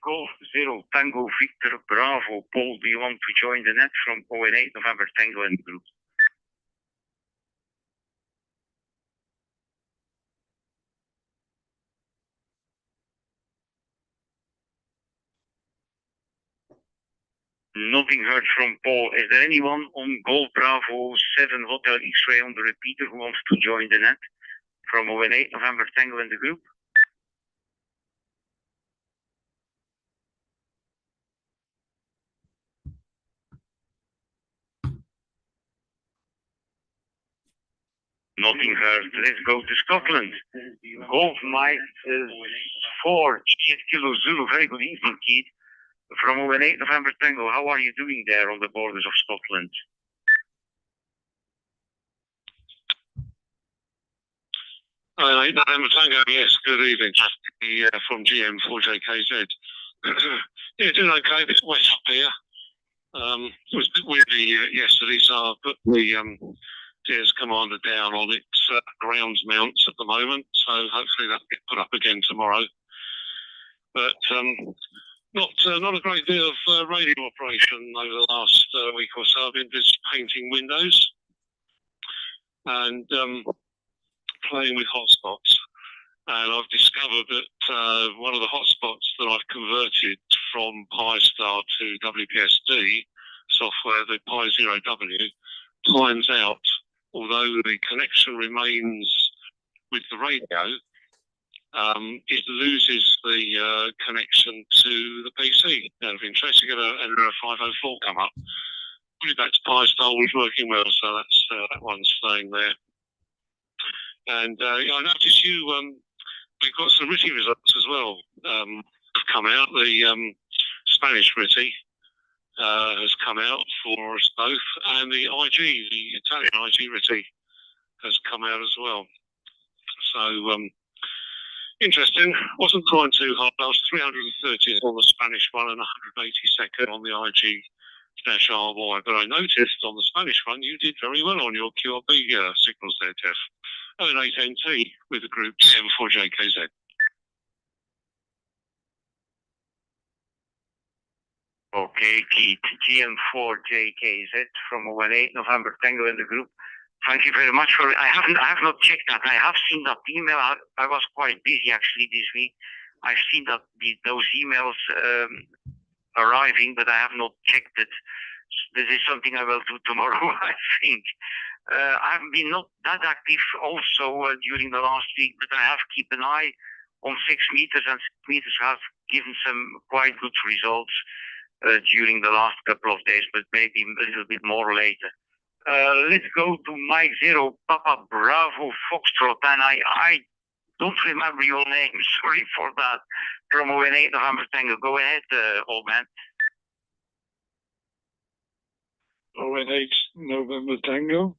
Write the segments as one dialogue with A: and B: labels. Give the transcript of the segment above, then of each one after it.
A: Golf Zero Tango Victor Bravo Paul. Do you want to join the net from 08 November Tango in the group? Nothing heard from Paul. Is there anyone on Golf Bravo 7 Hotel X-Ray on the repeater who wants to join the net from 08 November Tango in the group? Nothing heard. Let's go to Scotland. Golf Mike 4 Kilo Zulu. Very good evening, Keith. From 08 November Tango, how are you doing there on the borders of Scotland?
B: November Tango, yes, good evening. From GM4JKZ. Yeah, doing okay. It's wet up here. It was a bit windy yesterday, so I put the Deers Commander down on its grounds mounts at the moment, so hopefully that'll get put up again tomorrow. But not a great deal of radio operation over the last week or so. I've been busy painting windows and playing with hotspots. And I've discovered that one of the hotspots that I've converted from Pi-Star to WPSD software, the Pi0W, times out. Although the connection remains with the radio, it loses the connection to the PC. Out of interest, you get an error 504 come up. Put it back to Pi-Star was working well, so that's that one's staying there. And I noticed we've got some RITI results as well have come out. The Spanish RITI has come out for us both, and the Italian IG RITI has come out as well. So interesting. Wasn't trying too hard. I was 330th on the Spanish one and 182nd on the IG-RY. But I noticed on the Spanish one you did very well on your QRB signals there, Jeff. 08NT with the group M4JKZ.
A: Okay, Keith, GM4JKZ from 08 November Tango in the group. Thank you very much for it. I have not checked that. I have seen that email. I was quite busy actually this week. I've seen that those emails arriving, but I have not checked it. This is something I will do tomorrow, I think. I haven't been not that active also during the last week, but I have keep an eye on 6 meters, and 6 meters have given some quite good results during the last couple of days, but maybe a little bit more later. Let's go to Mike 0 Papa Bravo Foxtrot, and I don't remember your name. Sorry for that. From 08 November Tango. Go ahead, old man.
C: 08 November Tango.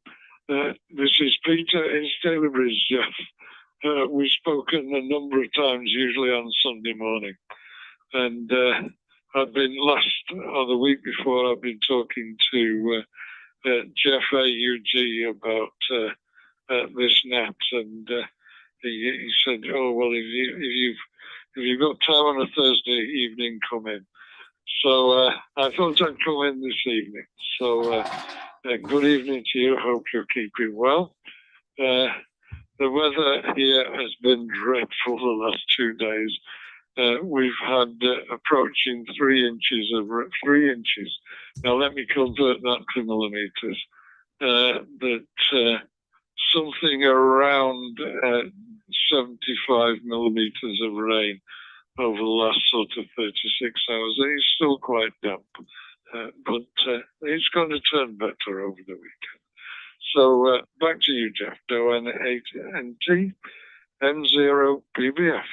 C: This is Peter in Stalybridge, Jeff. We've spoken a number of times, usually on Sunday morning. And I've been the week before, I've been talking to Jeff AUG about this net, and he said, "Oh well, if you've got time on a Thursday evening, come in." So I thought I'd come in this evening. So good evening to you. Hope you're keeping well. The weather here has been dreadful the last 2 days. We've had approaching 3 inches of 3 inches. Now let me convert that to millimeters. Something around 75 millimeters of rain over the last sort of 36 hours. It's still quite damp, but it's going to turn better over the weekend. So back to you, Jeff. N8NT M0 PBF.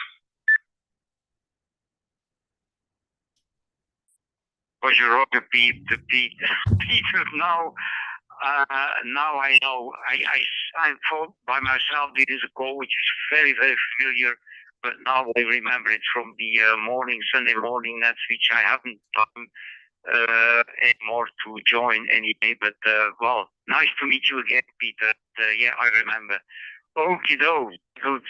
A: Was your rocket Peter? Now I know. I thought by myself this is a call which is very, very familiar, but now I remember it from the Sunday morning nets, which I haven't done anymore to join anyway. But well, nice to meet you again, Peter. Yeah, I remember. Okie doke, good.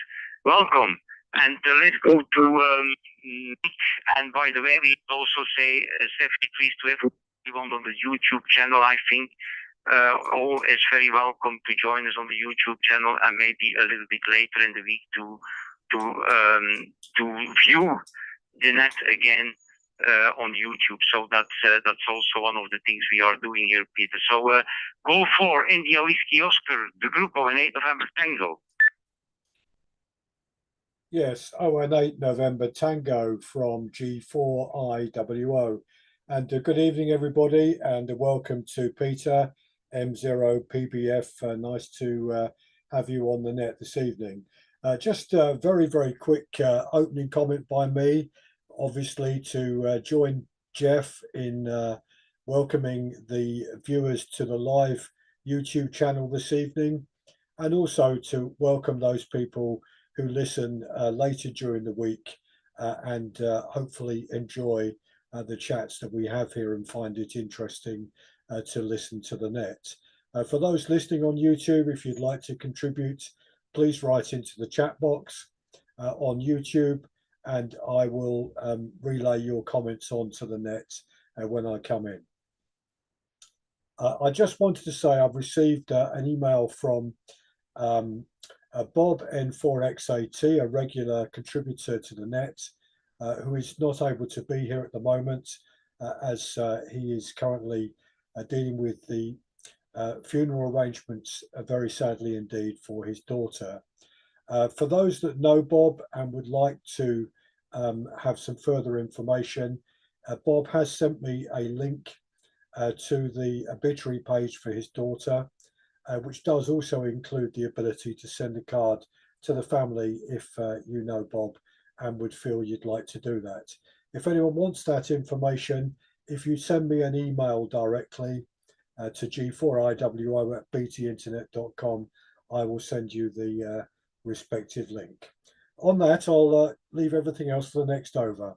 A: Welcome. And let's go to Nick. And by the way, we also say safety please to everyone on the YouTube channel. I think all is very welcome to join us on the YouTube channel, and maybe a little bit later in the week to view the net again on YouTube. So that's also one of the things we are doing here, Peter. So go for India Whiskey Oscar, the group of an 8 November Tango.
D: Yes, 8 November Tango from G4IWO. And good evening, everybody, and welcome to Peter, M0PBF. Nice to have you on the net this evening. Just a very, very quick opening comment by me, obviously to join Jeff in welcoming the viewers to the live YouTube channel this evening, and also to welcome those people who listen later during the week and hopefully enjoy the chats that we have here and find it interesting to listen to the net. For those listening on YouTube, if you'd like to contribute, please write into the chat box on YouTube, and I will relay your comments onto the net when I come in. I just wanted to say I've received an email from Bob N4XAT, a regular contributor to the net, who is not able to be here at the moment as he is currently dealing with the funeral arrangements, very sadly indeed, for his daughter. For those that know Bob and would like to have some further information, Bob has sent me a link to the obituary page for his daughter, which does also include the ability to send a card to the family if you know Bob and would feel you'd like to do that. If anyone wants that information, if you send me an email directly to g4iwo@btinternet.com, I will send you the respective link. On that, I'll leave everything else for the next over.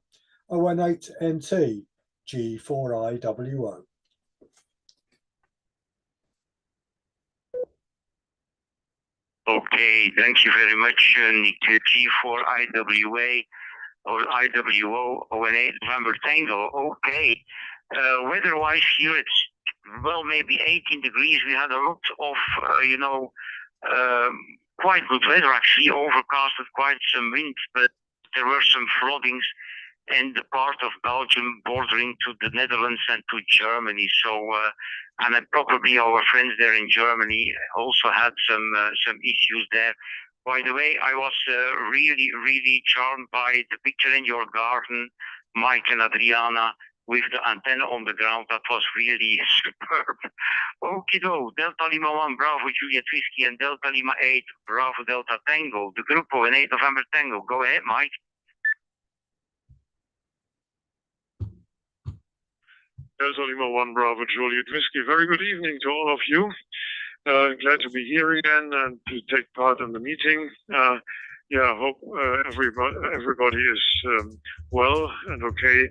D: 018NT G4iwo.
A: Okay, thank you very much, Nick. G4IWA or IWO 08 November Tango. Okay, weather-wise here it's maybe 18 degrees. We had a lot of quite good weather actually, overcast with quite some wind, but there were some floodings in the part of Belgium bordering to the Netherlands and to Germany. So, and probably our friends there in Germany also had some issues there. By the way, I was really, really charmed by the picture in your garden, Mike and Adriana, with the antenna on the ground. That was really superb. Okido, Delta Lima 1, Bravo Juliet Whiskey, and Delta Lima 8, Bravo Delta Tango, the group of an 8 November Tango. Go ahead, Mike.
B: Delta Lima 1, Bravo Juliet Whiskey. Very good evening to all of you. Glad to be here again and to take part in the meeting. I hope everybody is well and okay.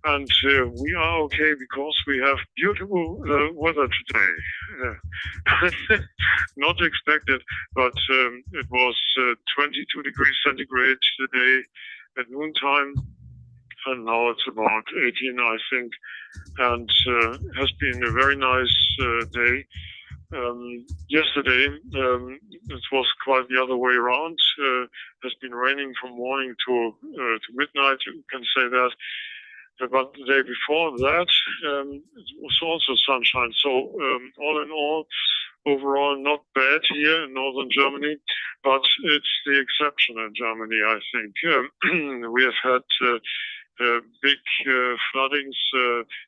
B: And we are okay because we have beautiful weather today. Not expected, but it was 22 degrees centigrade today at noontime, and now it's about 18, I think, and has been a very nice day. Yesterday, it was quite the other way around. Has been raining from morning to midnight, you can say that. But the day before that, it was also sunshine. So all in all, overall, not bad here in northern Germany, but it's the exception in Germany, I think. We have had big floodings,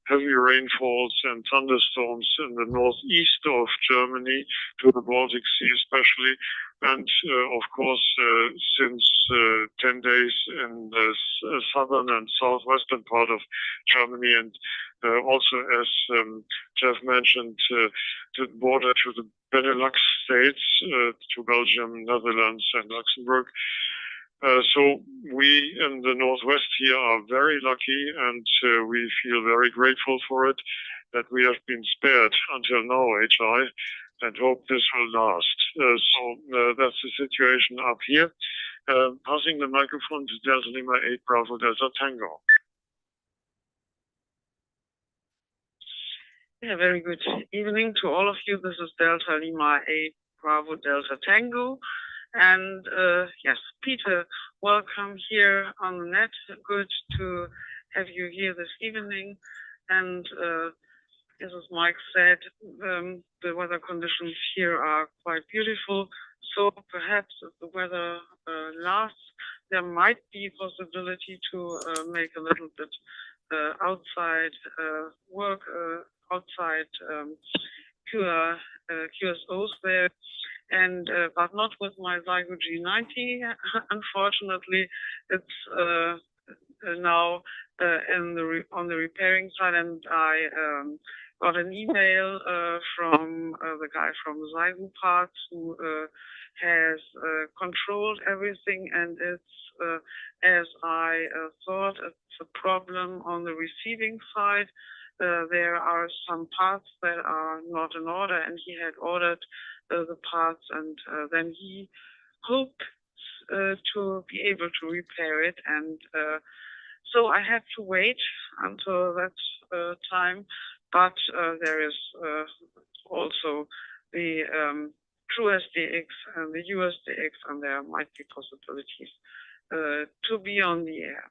B: heavy rainfalls and thunderstorms in the northeast of Germany, to the Baltic Sea especially, and of course since 10 days in the southern and southwestern part of Germany, and also as Jeff mentioned, the border to the Benelux states, to Belgium, Netherlands and Luxembourg. So we in the Northwest here are very lucky, and we feel very grateful for it, that we have been spared until now, HI, and hope this will last. So that's the situation up here.
C: Passing the microphone to Delta Lima 8 Bravo Delta Tango.
E: Yeah, very good evening to all of you. This is Delta Lima 8 Bravo Delta Tango. And yes, Peter, welcome here on the net. Good to have you here this evening. And as Mike said, the weather conditions here are quite beautiful. So perhaps if the weather lasts, there might be a possibility to make a little bit outside work, outside QSOs there. And but not with my Zygo G90. Unfortunately, it's now on the repairing side, and I got an email from the guy from Zygo Parts who has controlled everything, and it's as I thought. It's a problem on the receiving side. There are some parts that are not in order, and he had ordered the parts, and then he hoped to be able to repair it, and so I had to wait until that time. But there is also the True SDX and the USDX, and there might be possibilities to be on the air.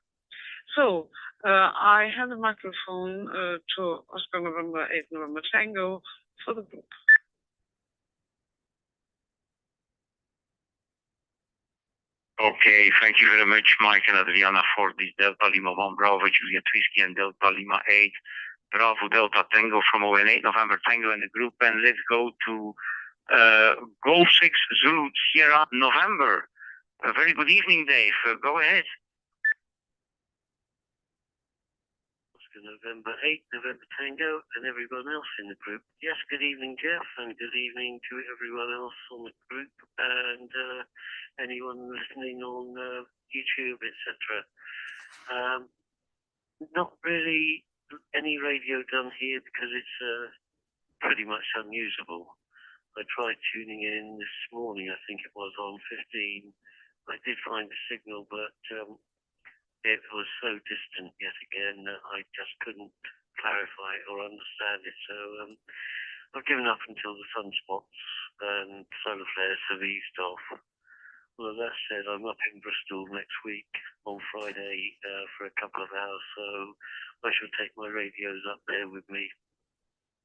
E: So I hand the microphone to Oscar November 8 November Tango for the group.
A: Okay, thank you very much, Mike and Adriana, for this Delta Lima 1 Bravo Juliet Whiskey and Delta Lima 8 Bravo Delta Tango from ON 8 November Tango in the group. And let's go to Golf 6 Zulu Sierra November. A very good evening, Dave. Go ahead.
F: November 8, November Tango, and everyone else in the group. Yes, good evening, Jeff, and good evening to everyone else on the group, and anyone listening on YouTube, etc. Not really any radio done here because it's pretty much unusable. I tried tuning in this morning, I think it was on 15. I did find a signal, but it was so distant yet again that I just couldn't clarify it or understand it. So I've given up until the sunspots and solar flares have eased off. Well, that said, I'm up in Bristol next week on Friday for a couple of hours, so I shall take my radios up there with me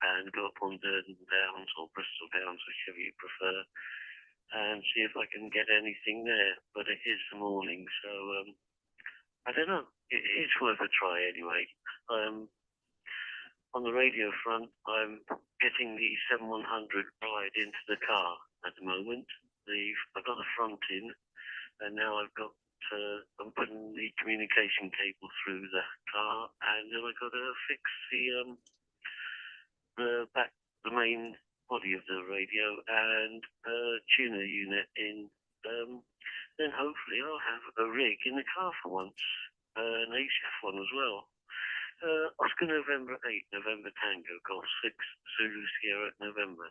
F: and go up on Durden Downs or Bristol Downs, whichever you prefer, and see if I can get anything there. But it is the morning, so I don't know. It's worth a try anyway. On the radio front, I'm getting the 7100 ride into the car at the moment. I've got the front in, and now I've got I'm putting the communication cable through the car, and then I've got to fix the main body of the radio and tuner unit in. Then hopefully I'll have a rig in the car for once, an HF one as well. Oscar November 8, November Tango, Golf 6, Zulu Sierra November.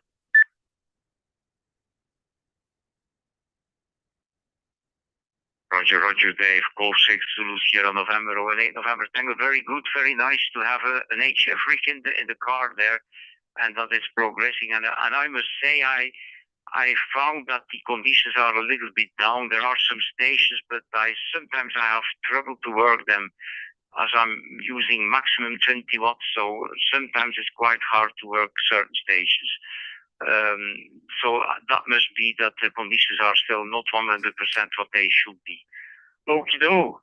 A: Roger, Dave. Golf 6 Zulu Sierra November, ON 8 November Tango. Very good, very nice to have an HF rig in the car there, and that it's progressing. And I must say, I found that the conditions are a little bit down. There are some stations, but sometimes I have trouble to work them as I'm using maximum 20 watts. So sometimes it's quite hard to work certain stations. So that must be that the conditions are still not 100% what they should be. Okido,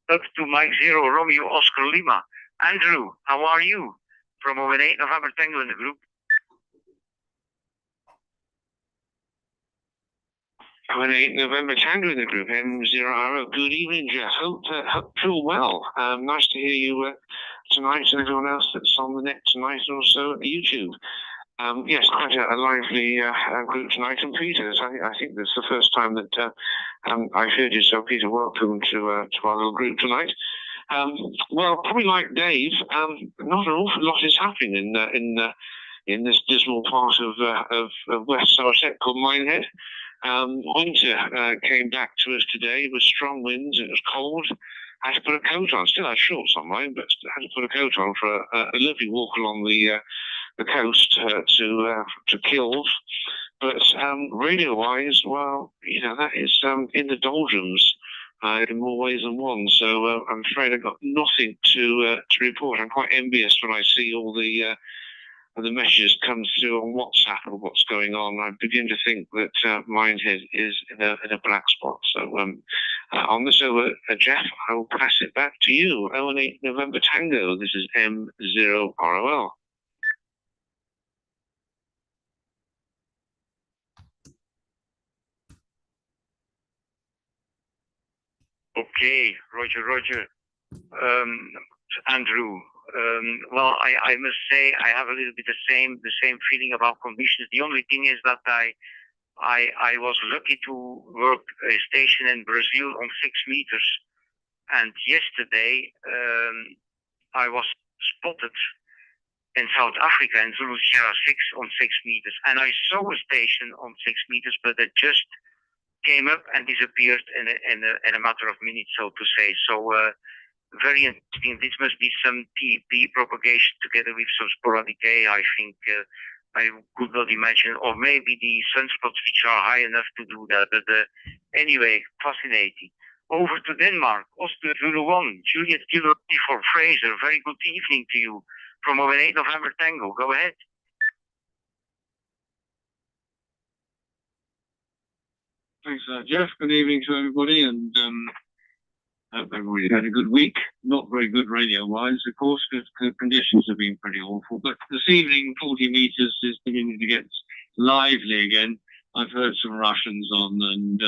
A: up to Mike 0 Romeo Oscar Lima. Andrew, how are you? From ON 8 November Tango in the group.
B: ON 8 November Tango in the group, M0 Arrow. Good evening, Jeff. Hope feel well. Nice to hear you tonight, and everyone else that's on the net tonight and also YouTube. Yes, quite a lively group tonight. And Peter, I think this is the first time that I've heard you, so Peter, welcome to our little group tonight. Well, probably like Dave, not an awful lot is happening in this dismal part of West Somerset called Minehead. Winter came back to us today with strong winds. It was cold. I had to put a coat on. Still had shorts on mine, but I had to put a coat on for a lovely walk along the coast to Kills. But radio-wise, well, that is in the doldrums in more ways than one. So I'm afraid I've got nothing to report. I'm quite envious when I see all the messages come through on WhatsApp of what's going on. I begin to think that Minehead is in a black spot. So on this over, Jeff, I will pass it back to you. 018 November Tango. This is M0ROL.
A: Okay, Roger. Andrew. Well, I must say I have a little bit the same feeling about conditions. The only thing is that I was lucky to work a station in Brazil on 6 meters, and yesterday I was spotted in South Africa in Zulu Sierra 6 on 6 meters, and I saw a station on 6 meters, but it just came up and disappeared in a matter of minutes, so to say. So very interesting. This must be some TP propagation together with some sporadic A, I think. I could not imagine, or maybe the sunspots which are high enough to do that. But anyway, fascinating. Over to Denmark, Oscar Zulu 1, Juliet Kilo for Fraser. Very good evening to you from 08 November Tango. Go ahead.
B: Thanks, Jeff. Good evening to everybody, and hope everybody had a good week. Not very good radio-wise, of course, because conditions have been pretty awful. But this evening, 40 meters is beginning to get lively again. I've heard some Russians on and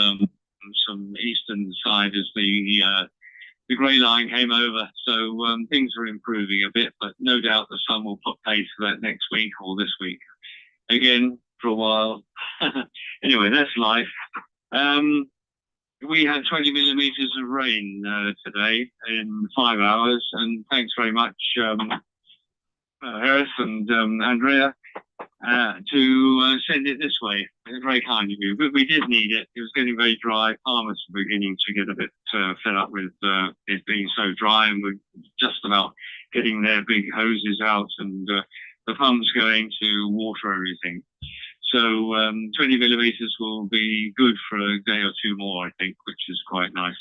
B: some eastern side as the grey line came over. So things are improving a bit, but no doubt the sun will put pace for that next week or this week. Again, for a while. Anyway, that's life. We had 20 millimeters of rain today in 5 hours, and thanks very much, Harris and Andrea, to send it this way. It's very kind of you, but we did need it. It was getting very dry. Farmers were beginning to get a bit fed up with it being so dry, and we're just about getting their big hoses out and the pumps going to water everything. So 20 millimeters will be good for a day or two more, I think, which is quite nice.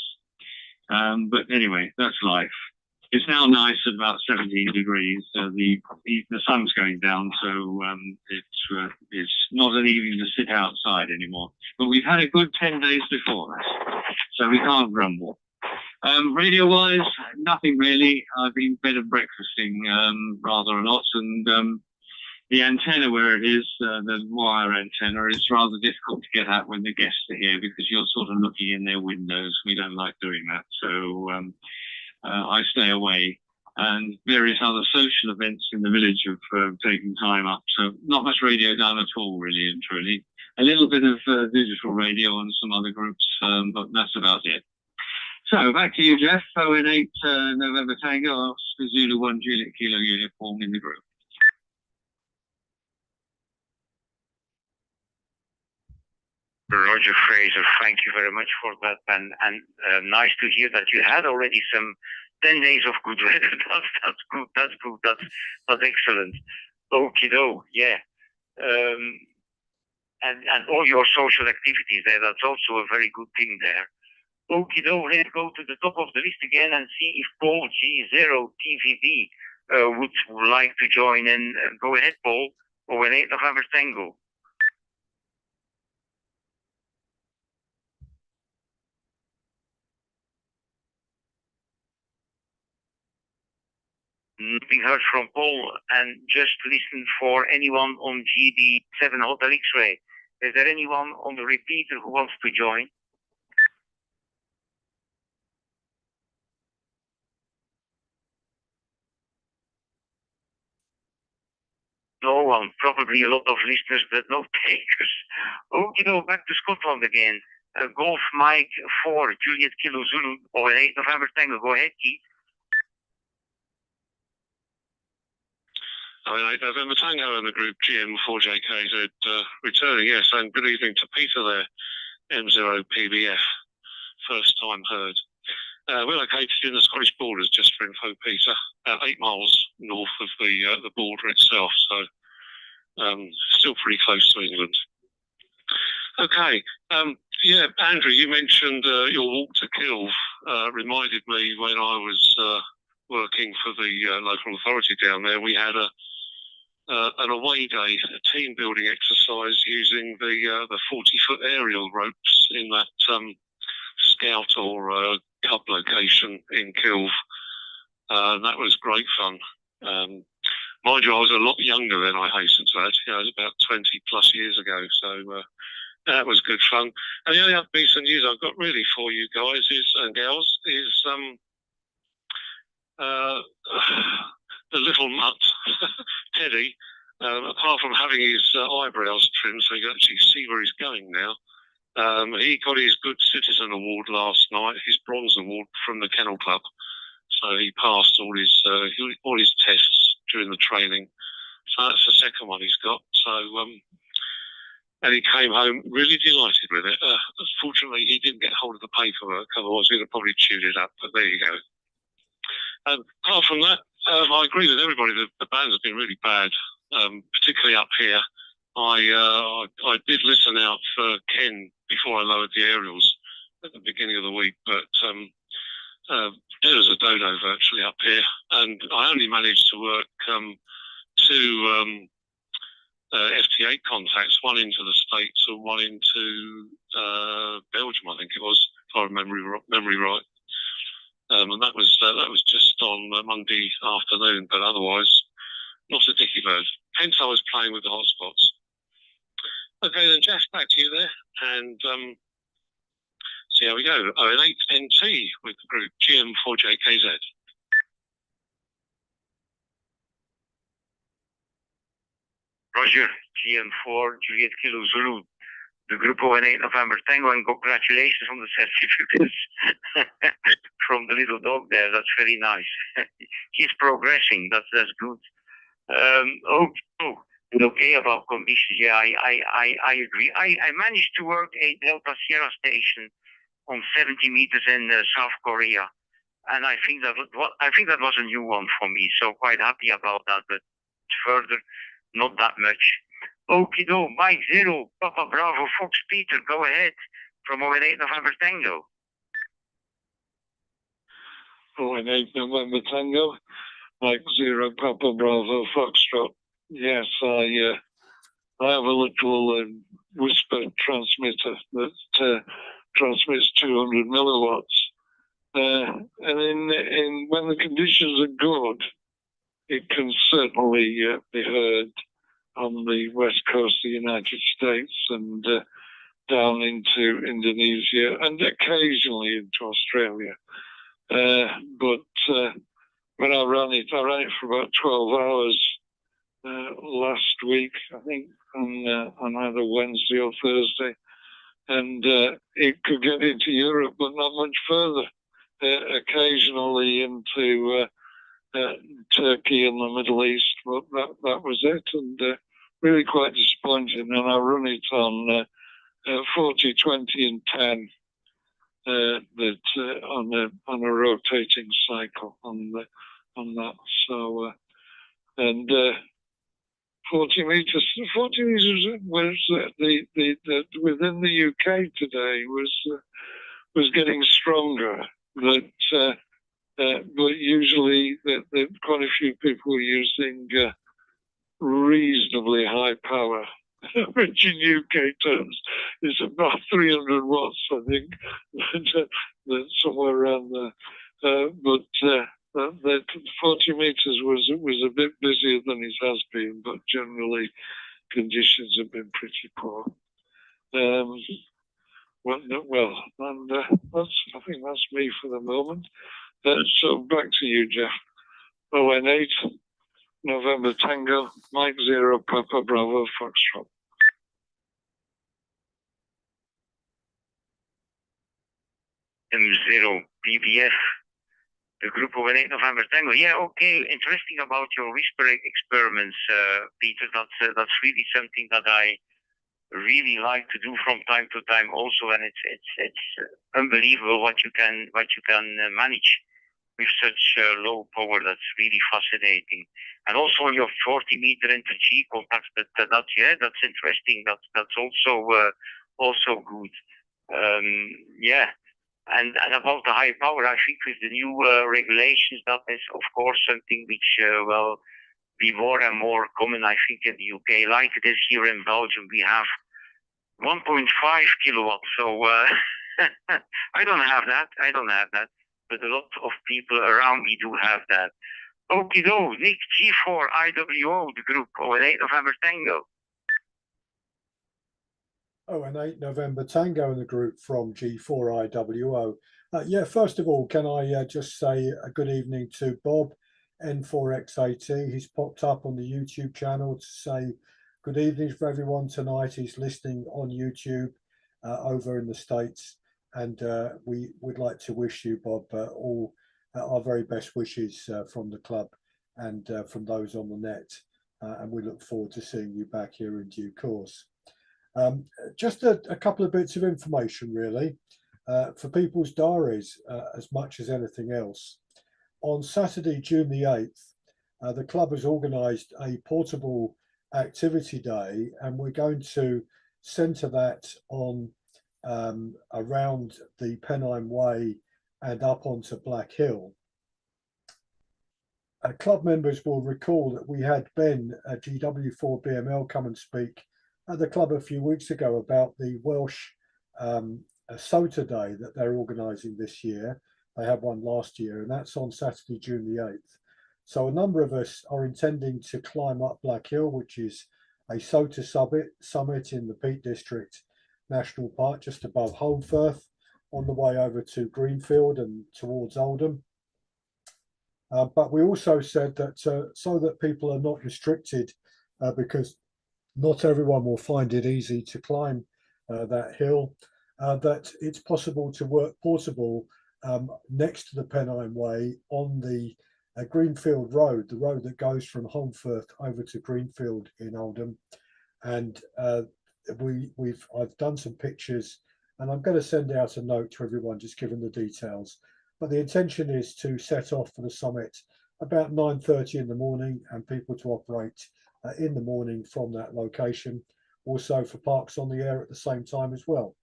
B: But anyway, that's life. It's now nice at about 17 degrees. The sun's going down, so it's not an evening to sit outside anymore. But we've had a good 10 days before that, so we can't grumble. Radio-wise, nothing really. I've been bed and breakfasting rather a lot, and the antenna where it is, the wire antenna, is rather difficult to get at when the guests are here because you're sort of looking in their windows. We don't like doing that, so I stay away. And various other social events in the village have taken time up, so not much radio done at all, really and truly. A little bit of digital radio on some other groups, but that's about it. So back to you, Jeff. 08 November Tango, Zulu 1 Juliet Kilo uniform in the group.
A: Roger Fraser, thank you very much for that, and nice to hear that you had already some 10 days of good weather. That's good. That's excellent. Okie doke, yeah. And all your social activities there. That's also a very good thing there. Okie doke, let's go to the top of the list again and see if Paul G0 TVB would like to join in. Go ahead, Paul. 08 November Tango. Nothing heard from Paul, and just listen for anyone on GD7 Hotel X-Ray. Is there anyone on the repeater who wants to join? No one, probably a lot of listeners, but no takers. Okay, back to Scotland again. Golf Mike 4, Juliet Kilo Zulu, 08 November Tango. Go ahead, Keith.
B: 08 November Tango in the group GM4JKZ returning, yes, and good evening to Peter there. M0 PBF, first time heard. We're located in the Scottish borders, just for info, Peter, 8 miles north of the border itself, so still pretty close to England. Okay, yeah, Andrew, you mentioned your walk to Kilve. Reminded me when I was working for the local authority down there, we had an away day, a team building exercise using the 40-foot aerial ropes in that scout or cub location in Kilve. That was great fun. Mind you, I was a lot younger then, I hasten to add. It was about 20 plus years ago, so that was good fun. And the only other piece of news I've got really for you guys and gals is the little mutt, Teddy, apart from having his eyebrows trimmed so you can actually see where he's going now, he got his Good Citizen Award last night, his Bronze Award from the Kennel Club. So he passed all his tests during the training. So that's the second one he's got. So, and he came home really delighted with it. Fortunately, he didn't get hold of the paperwork, otherwise he'd have probably chewed it up. But there you go. Apart from that, I agree with everybody. The bands have been really bad, particularly up here. I did listen out for Ken before I lowered the aerials at the beginning of the week, but dead as a dodo virtually up here, and I only managed to work two FT8 contacts, one into the States and one into Belgium, I think it was, if I remember memory right. And that was just on Monday afternoon, but otherwise not a dicky bird. Hence I was playing with the hotspots. Okay then, Jeff, back to you there, and see how we go. An 8NT with the group GM4JKZ.
A: Roger, GM4 Juliet Kilo Zulu. The group 08 November Tango, and congratulations on the certificates from the little dog there. That's very nice. He's progressing. That's good. Okay, about conditions. Yeah, I agree. I managed to work a Delta Sierra station on 70 meters in South Korea, and I think that was a new one for me. So quite happy about that. But further, not that much. Okie do, Mike Zero, Papa Bravo, Fox Peter, go ahead from 08 November Tango.
C: 08 November Tango, Mike Zero, Papa Bravo, Foxtrot. Yes, I have a little whisper transmitter that transmits 200 milliwatts. And when the conditions are good, it can certainly be heard on the west coast of the United States and down into Indonesia and occasionally into Australia. But when I ran it for about 12 hours last week, I think, on either Wednesday or Thursday, and it could get into Europe, but not much further. Occasionally into Turkey and the Middle East, but that was it, and really quite disappointing. And I run it on 40, 20, and 10, that on a rotating cycle on that. So and 40 meters was the within the UK today was getting stronger. But usually quite a few people are using reasonably high power, which in UK terms is about 300 watts, I think, somewhere around there. But that 40 meters was a bit busier than it has been, but generally conditions have been pretty poor. And I think that's me for the moment. So back to you, Jeff. ON8, November Tango, Mike Zero, Papa Bravo, Foxtrot.
A: M0 PBF, the group of 8 November Tango. Yeah, okay. Interesting about your whisper experiments, Peter. That's really something that I really like to do from time to time also, and it's unbelievable what you can manage with such low power. That's really fascinating. And also your 40-meter inter-G contact. That's interesting. That's also good. Yeah. And about the high power, I think with the new regulations, that is of course something which will be more and more common. I think in the UK, like it is here in Belgium, we have 1.5 kilowatts. So I don't have that, but a lot of people around me do have that. Okie doke, Nick G4 IWO, the group, 8 November Tango.
D: Oh, and 8 November Tango in the group from G4 IWO. Yeah, first of all, can I just say a good evening to Bob N4XAT. He's popped up on the YouTube channel to say good evening for everyone tonight. He's listening on YouTube over in the States. And we would like to wish you, Bob, all our very best wishes from the club and from those on the net. And we look forward to seeing you back here in due course. Just a couple of bits of information, really, for people's diaries as much as anything else. On Saturday, June the 8th, the club has organised a portable activity day, and we're going to centre that on around the Pennine Way and up onto Black Hill. Club members will recall that we had Ben at GW4BML come and speak at the club a few weeks ago about the Welsh SOTA Day that they're organising this year. They had one last year, and that's on Saturday, June the 8th. So a number of us are intending to climb up Black Hill, which is a SOTA summit in the Peak District National Park, just above Holmfirth, on the way over to Greenfield and towards Oldham. But we also said that so that people are not restricted, because not everyone will find it easy to climb that hill, that it's possible to work portable next to the Pennine Way on the Greenfield Road, the road that goes from Holmfirth over to Greenfield in Oldham. And I've done some pictures, and I'm going to send out a note to everyone just giving the details. But the intention is to set off for the summit about 9:30 in the morning, and people to operate in the morning from that location, also for parks on the air at the same time as well.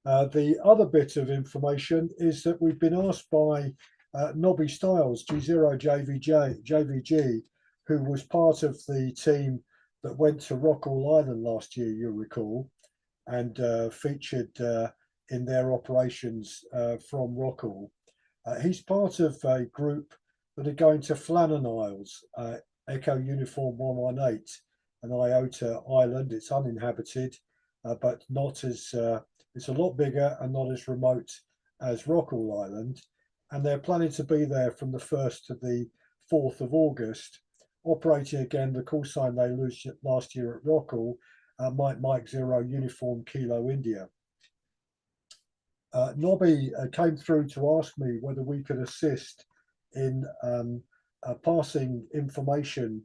D: The other bit of information is that we've been asked by Nobby Styles, G0JVG, who was part of the team that went to Rockall Island last year, you'll recall, and featured in their operations from Rockall. He's part of a group that are going to Flannan Isles, Echo Uniform 118, an IOTA island. It's uninhabited, but not as it's a lot bigger and not as remote as Rockall Island. And they're planning to be there from the 1st to the 4th of August, operating again the call sign they used last year at Rockall, Mike 0 Uniform Kilo India. Nobby came through to ask me whether we could assist in passing information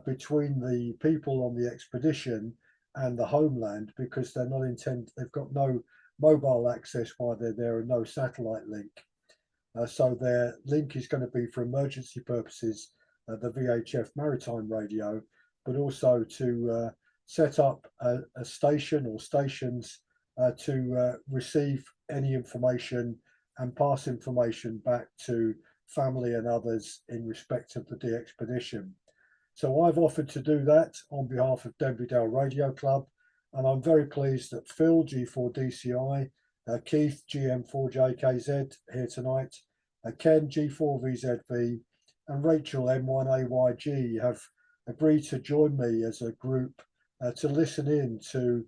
D: between the people on the expedition and the homeland, because they've got no mobile access while they're there and no satellite link. So their link is going to be for emergency purposes, the VHF maritime radio, but also to set up a station or stations to receive any information and pass information back to family and others in respect of the de-expedition. So I've offered to do that on behalf of Denby Dale Radio Club, and I'm very pleased that Phil, G4DCI, Keith, GM4JKZ here tonight, Ken, G4VZV, and Rachel, M1AYG, have agreed to join me as a group to listen in to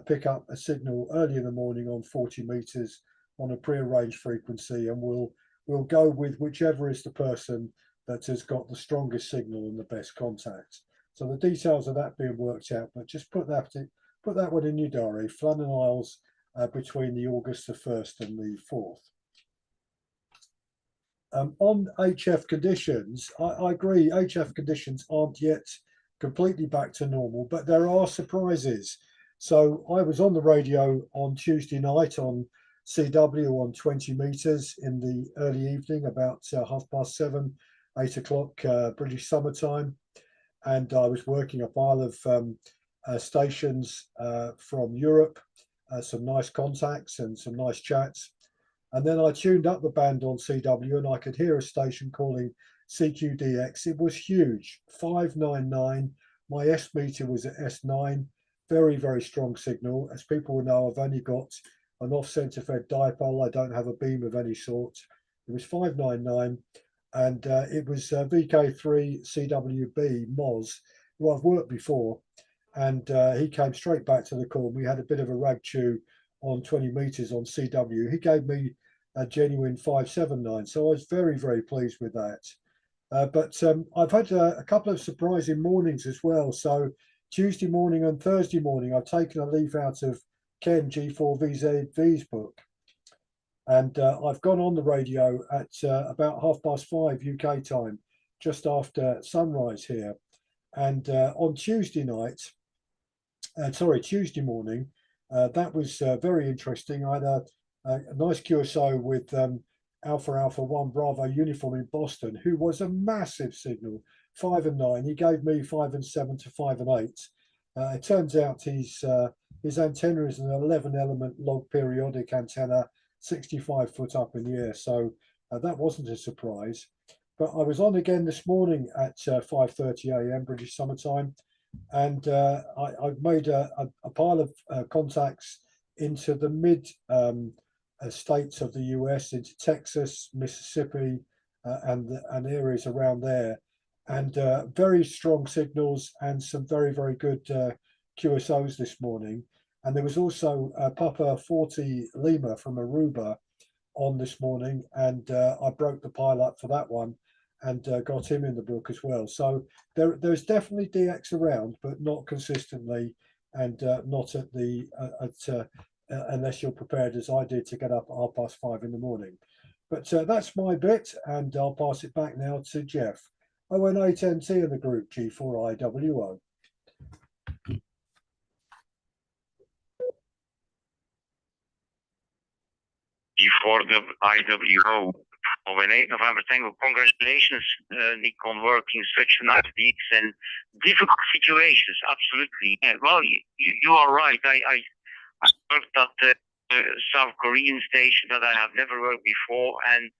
D: pick up a signal early in the morning on 40 meters on a prearranged frequency, and we'll go with whichever is the person that has got the strongest signal and the best contact. So the details of that being worked out, but just put that one in your diary, Flannan Isles, between the August the 1st and the 4th. On HF conditions, I agree, HF conditions aren't yet completely back to normal, but there are surprises. So I was on the radio on Tuesday night on CW on 20 meters in the early evening, about 7:30, 8 o'clock British summertime, and I was working a pile of stations from Europe, some nice contacts and some nice chats. And then I tuned up the band on CW and I could hear a station calling CQDX. It was huge, 599. My S meter was at S9, very, very strong signal. As people will know, I've only got an off-center fed dipole. I don't have a beam of any sort. It was 599, and it was VK3 CWB Moz, who I've worked before, and he came straight back to the call. We had a bit of a rag chew on 20 meters on CW. He gave me a genuine 579, so I was very, very pleased with that. But I've had a couple of surprising mornings as well. So Tuesday morning and Thursday morning, I've taken a leaf out of Ken G4VZV's book, and I've gone on the radio at about 5:30 UK time, just after sunrise here. And on Tuesday morning, that was very interesting. I had a nice QSO with Alpha Alpha 1 Bravo uniform in Boston, who was a massive signal, 5 and 9. He gave me 5 and 7 to 5 and 8. It turns out his antenna is an 11 element log periodic antenna, 65 foot up in the air. So that wasn't a surprise. But I was on again this morning at 5:30 a.m. British summertime, and I've made a pile of contacts into the mid states of the US, into Texas, Mississippi, and areas around there, and very strong signals and some very, very good QSOs this morning. And there was also Papa 40 Lima from Aruba on this morning, and I broke the pile up for that one and got him in the book as well. So there's definitely DX around, but not consistently, and not at the unless you're prepared, as I did, to get up at 5:30 in the morning. But that's my bit, and I'll pass it back now to Jeff. ON8NT in the group, G4IWO.
A: Before the IWO. ON8 November Tango, congratulations, Nick, on working such nice gigs and difficult situations. Absolutely. Yeah, well, you are right. I worked at the South Korean station that I have never worked before, and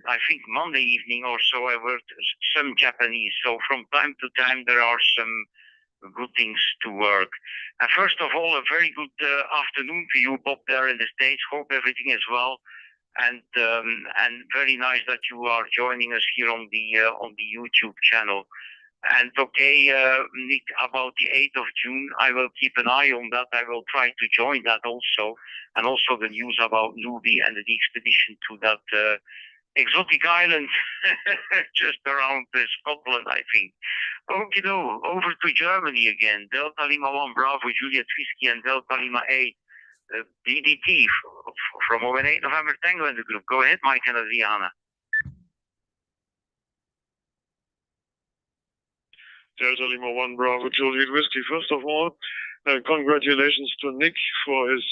A: I think Monday evening or so I worked some Japanese. So from time to time there are some good things to work. And first of all, a very good afternoon to you, Bob, there in the States. Hope everything is well, and very nice that you are joining us here on the YouTube channel. And okay, Nick, about the 8th of June, I will keep an eye on that. I will try to join that also, and also the news about Nubi and the expedition to that exotic island just around Scotland, I think. Okay, no, over to Germany again. Delta Lima 1 Bravo, Juliet Whiskey, and Delta Lima 8 DDT from ON8 November Tango in the group. Go ahead, Mike and Adriana.
C: Delta Lima 1 Bravo, Juliet Whiskey. First of all, congratulations to Nick for his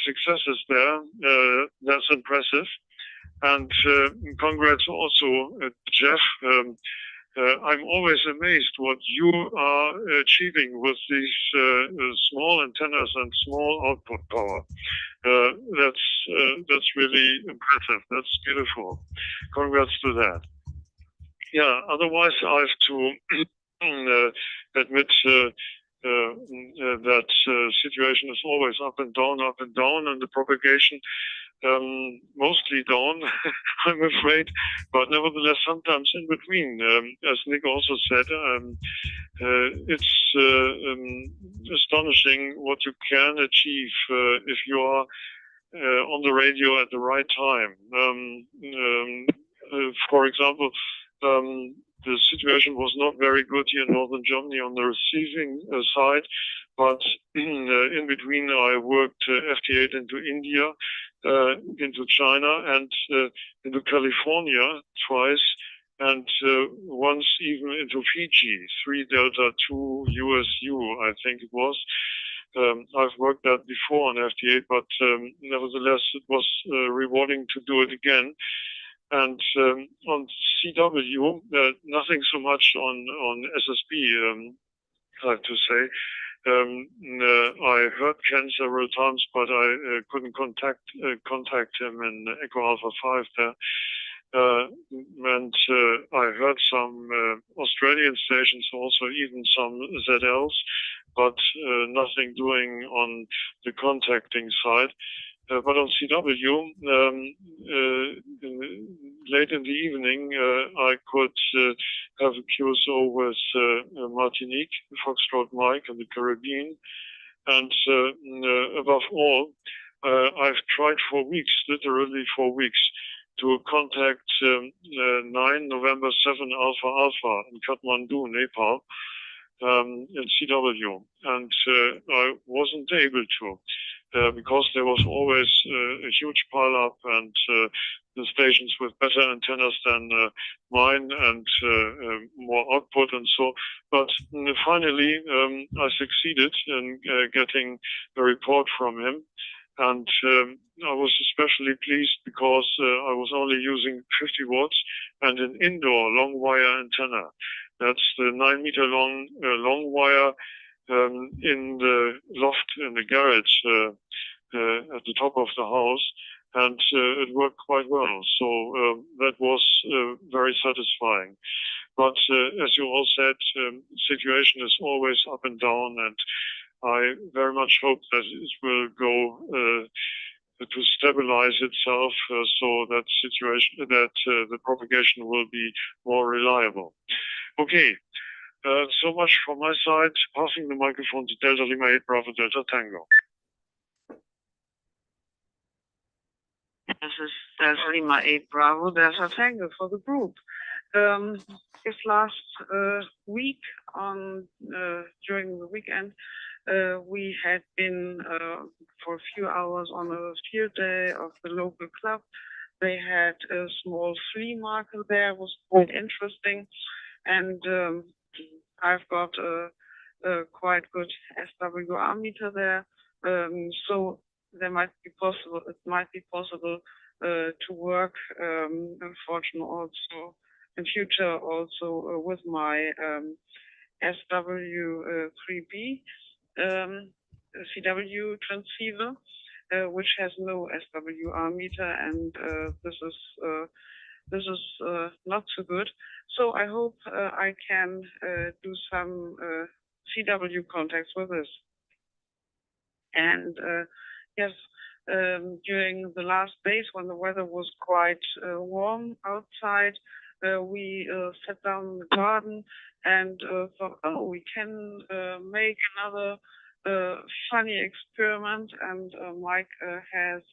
C: successes there. That's impressive. And congrats also, Jeff. I'm always amazed what you are achieving with these small antennas and small output power. That's really impressive. That's beautiful. Congrats to that. Yeah, otherwise I have to admit that situation is always up and down, and the propagation mostly down, I'm afraid, but nevertheless sometimes in between. As Nick also said, it's astonishing what you can achieve if you are on the radio at the right time. For example, the situation was not very good here in northern Germany on the receiving side, but in between I worked FT8 into India, into China, and into California twice, and once even into Fiji, 3 Delta 2 USU, I think it was. I've worked that before on FT8, but nevertheless, it was rewarding to do it again. And on CW, nothing so much on SSB, I have to say. I heard Ken several times, but I couldn't contact him in Echo Alpha 5 there. And I heard some Australian stations also, even some ZLs, but nothing doing on the contacting side. But on CW, late in the evening, I could have a QSO with Martinique, Foxtrot Mike, and the Caribbean. And above all, I've tried for weeks, literally for weeks, to contact 9 November 7 Alpha Alpha in Kathmandu, Nepal, in CW. And I wasn't able to. Because there was always a huge pile-up and the stations with better antennas than mine and more output and so. But finally, I succeeded in getting a report from him. And I was especially pleased because I was only using 50 watts and an indoor long wire antenna. That's the 9 meter long wire in the loft in the garage at the top of the house, and it worked quite well. So that was very satisfying. But as you all said, situation is always up and down, and I very much hope that it will go to stabilize itself so that the propagation will be more reliable. Okay. So much from my side. Passing the microphone to Delta Lima 8 Bravo Delta Tango.
E: This is Delta Lima 8 Bravo Delta Tango for the group. This last week, during the weekend, we had been for a few hours on a field day of the local club. They had a small flea market there. It was quite interesting, and I've got a quite good SWR meter there, so it might be possible to work, unfortunately, also in future also with my SW3B CW transceiver, which has no SWR meter, and this is not so good. So I hope I can do some CW contacts with this. And yes, during the last days when the weather was quite warm outside, we sat down in the garden and thought, oh, we can make another funny experiment. And Mike has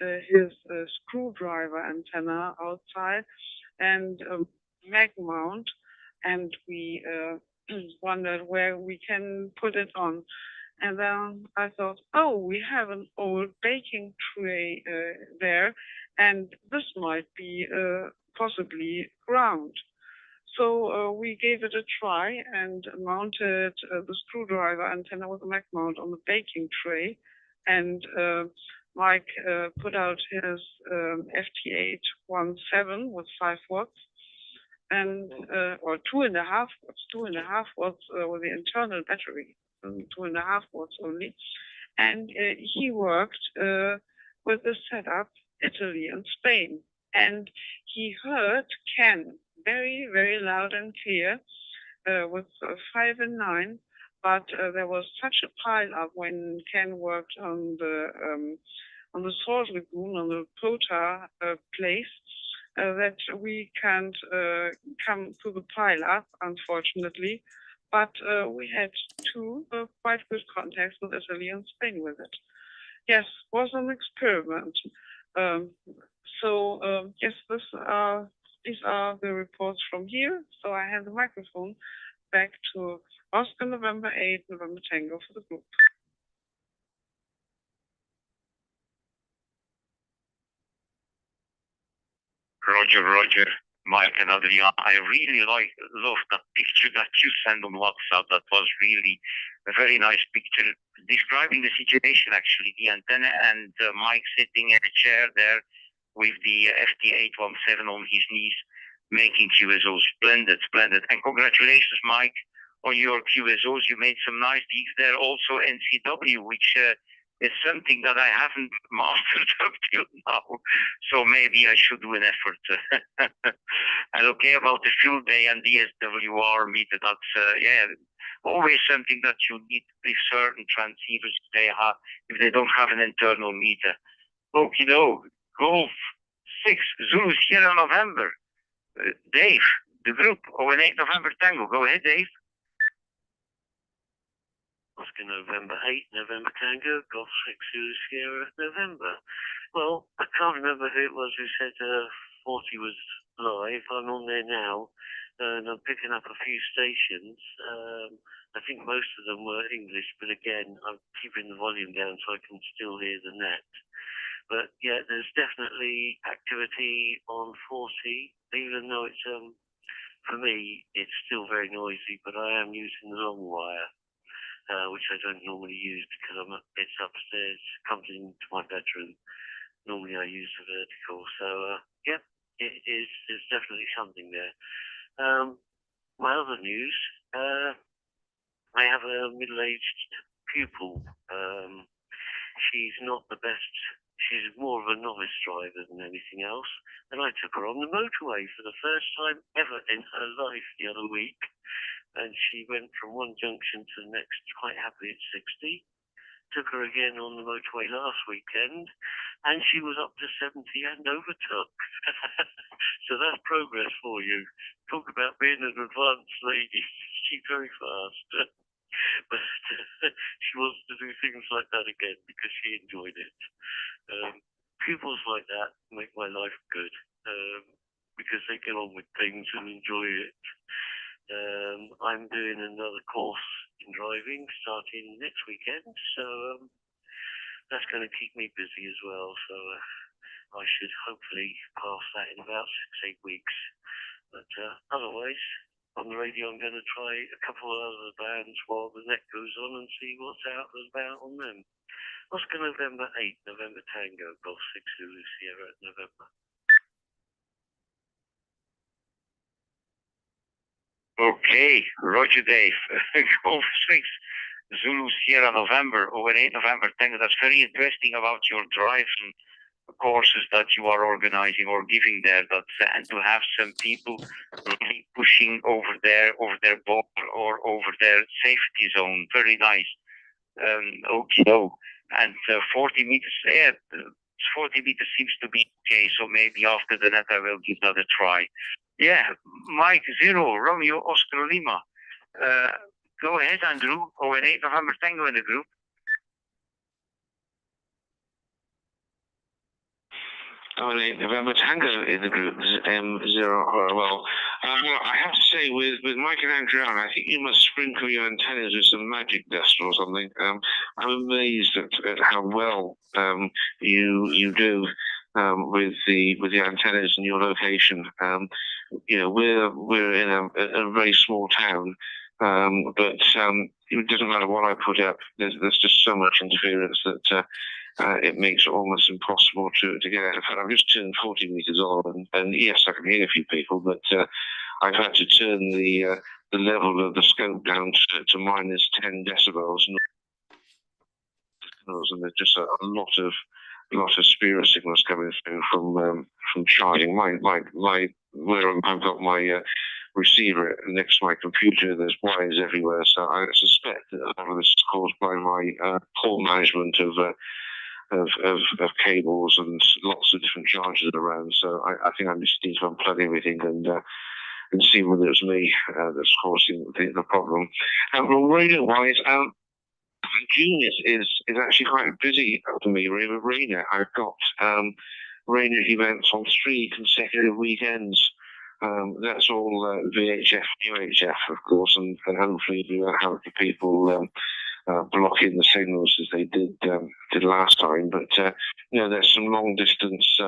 E: his screwdriver antenna outside and mag mount, and we wondered where we can put it on. And then I thought, oh, we have an old baking tray there, and this might be possibly ground. So we gave it a try and mounted the screwdriver antenna with a mag mount on the baking tray, and Mike put out his FT817 with 5 watts, and or 2.5 watts, 2.5 watts with the internal battery, 2.5 watts only, and he worked with the setup Italy and Spain, and he heard Ken very, very loud and clear with 5 and 9. But there was such a pile up when Ken worked on the salt lagoon, on the Pota place, that we can't come to the pile up, unfortunately. But we had 2 quite good contacts with Italy and Spain with it. Yes, was an experiment. Yes, these are the reports from here. So I hand the microphone back to Oscar November 8, November Tango for the group.
A: Roger, Roger. Mike and Adrian, I really love that picture that you sent on WhatsApp. That was really a very nice picture describing the situation, actually. The antenna and Mike sitting in a chair there with the FT817 on his knees, making QSOs. Splendid, splendid. And congratulations, Mike, on your QSOs. You made some nice deeds there. Also NCW, which is something that I haven't mastered up till now. So maybe I should do an effort. And okay, about the field day and DSWR meter, that's always something that you need with certain transceivers if they don't have an internal meter. Okay, no, Golf 6, Zulu Sierra November. Dave, the group, 08 November Tango. Go ahead, Dave.
F: Oscar November 8, November Tango, Golf 6 Zulu Sierra November. Well, I can't remember who it was who said 40 was live. I'm on there now, and I'm picking up a few stations. I think most of them were English, but again, I'm keeping the volume down so I can still hear the net. But yeah, there's definitely activity on 40, even though it's, for me, it's still very noisy, but I am using the long wire. Which I don't normally use because it's upstairs, comes into my bedroom. Normally I use the vertical. So, yeah, there's definitely something there. My other news, I have a middle-aged pupil. She's not the best. She's more of a novice driver than anything else. And I took her on the motorway for the first time ever in her life the other week. And she went from one junction to the next quite happily at 60. Took her again on the motorway last weekend, and she was up to 70 and overtook. So that's progress for you. Talk about being an advanced lady. She's very fast. But she wants to do things like that again because she enjoyed it. Pupils like that make my life good because they get on with things and enjoy it. I'm doing another course in driving starting next weekend, so that's going to keep me busy as well. So I should hopefully pass that in about 6-8 weeks. But otherwise, on the radio, I'm going to try a couple of other bands while the net goes on and see what's out and about on them. Oscar November 8, November Tango, Golf 6 Zulu Sierra November.
A: Okay, Roger Dave. Golf 6, Zulu Sierra November, 08 November Tango. That's very interesting about your drives and courses that you are organizing or giving there. And to have some people really pushing over their ball or over their safety zone. Very nice. Okay, and 40 meters. Yeah, 40 meters seems to be okay. So maybe after the net, I will give that a try. Yeah, Mike 0, Romeo Oscar Lima. Go ahead, Andrew. 08 November Tango in the group.
B: November Tango in the group, M0. Well, I have to say, with Mike and Adrian, I think you must sprinkle your antennas with some magic dust or something. I'm amazed at how well you do with the antennas in your location. We're in a very small town, but it doesn't matter what I put up. There's just so much interference that it makes it almost impossible to get out. In fact, I've just turned 40 meters on, and yes, I can hear a few people, but I've had to turn the level of the scope down to minus 10 decibels, and there's just a lot of spirit signals coming through from charging. Where I've got my receiver next to my computer, there's wires everywhere, so I suspect that a lot of this is caused by my poor management of cables and lots of different chargers around. So I think I just need to unplug everything and see whether it's me that's causing the problem. Well, radio-wise, June is actually quite busy for me. With radio, I've got radio events on 3 consecutive weekends. That's all VHF, UHF, of course, and hopefully we won't have the people blocking the signals as they did last time. But there's some long distance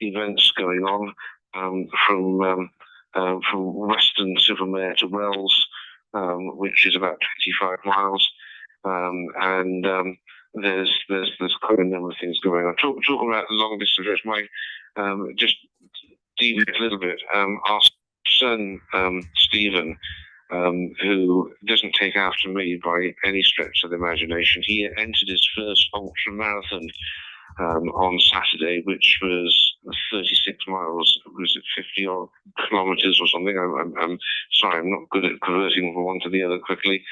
B: events going on. from Weston-super-Mare to Wells, which is about 25 miles, and there's quite a number of things going on. Talking about the long distance race, just deviate a little bit. Our son Stephen, who doesn't take after me by any stretch of the imagination, he entered his first ultra marathon on Saturday, which was 36 miles. Was it 50 odd kilometers or something? I'm sorry, I'm not good at converting from one to the other quickly.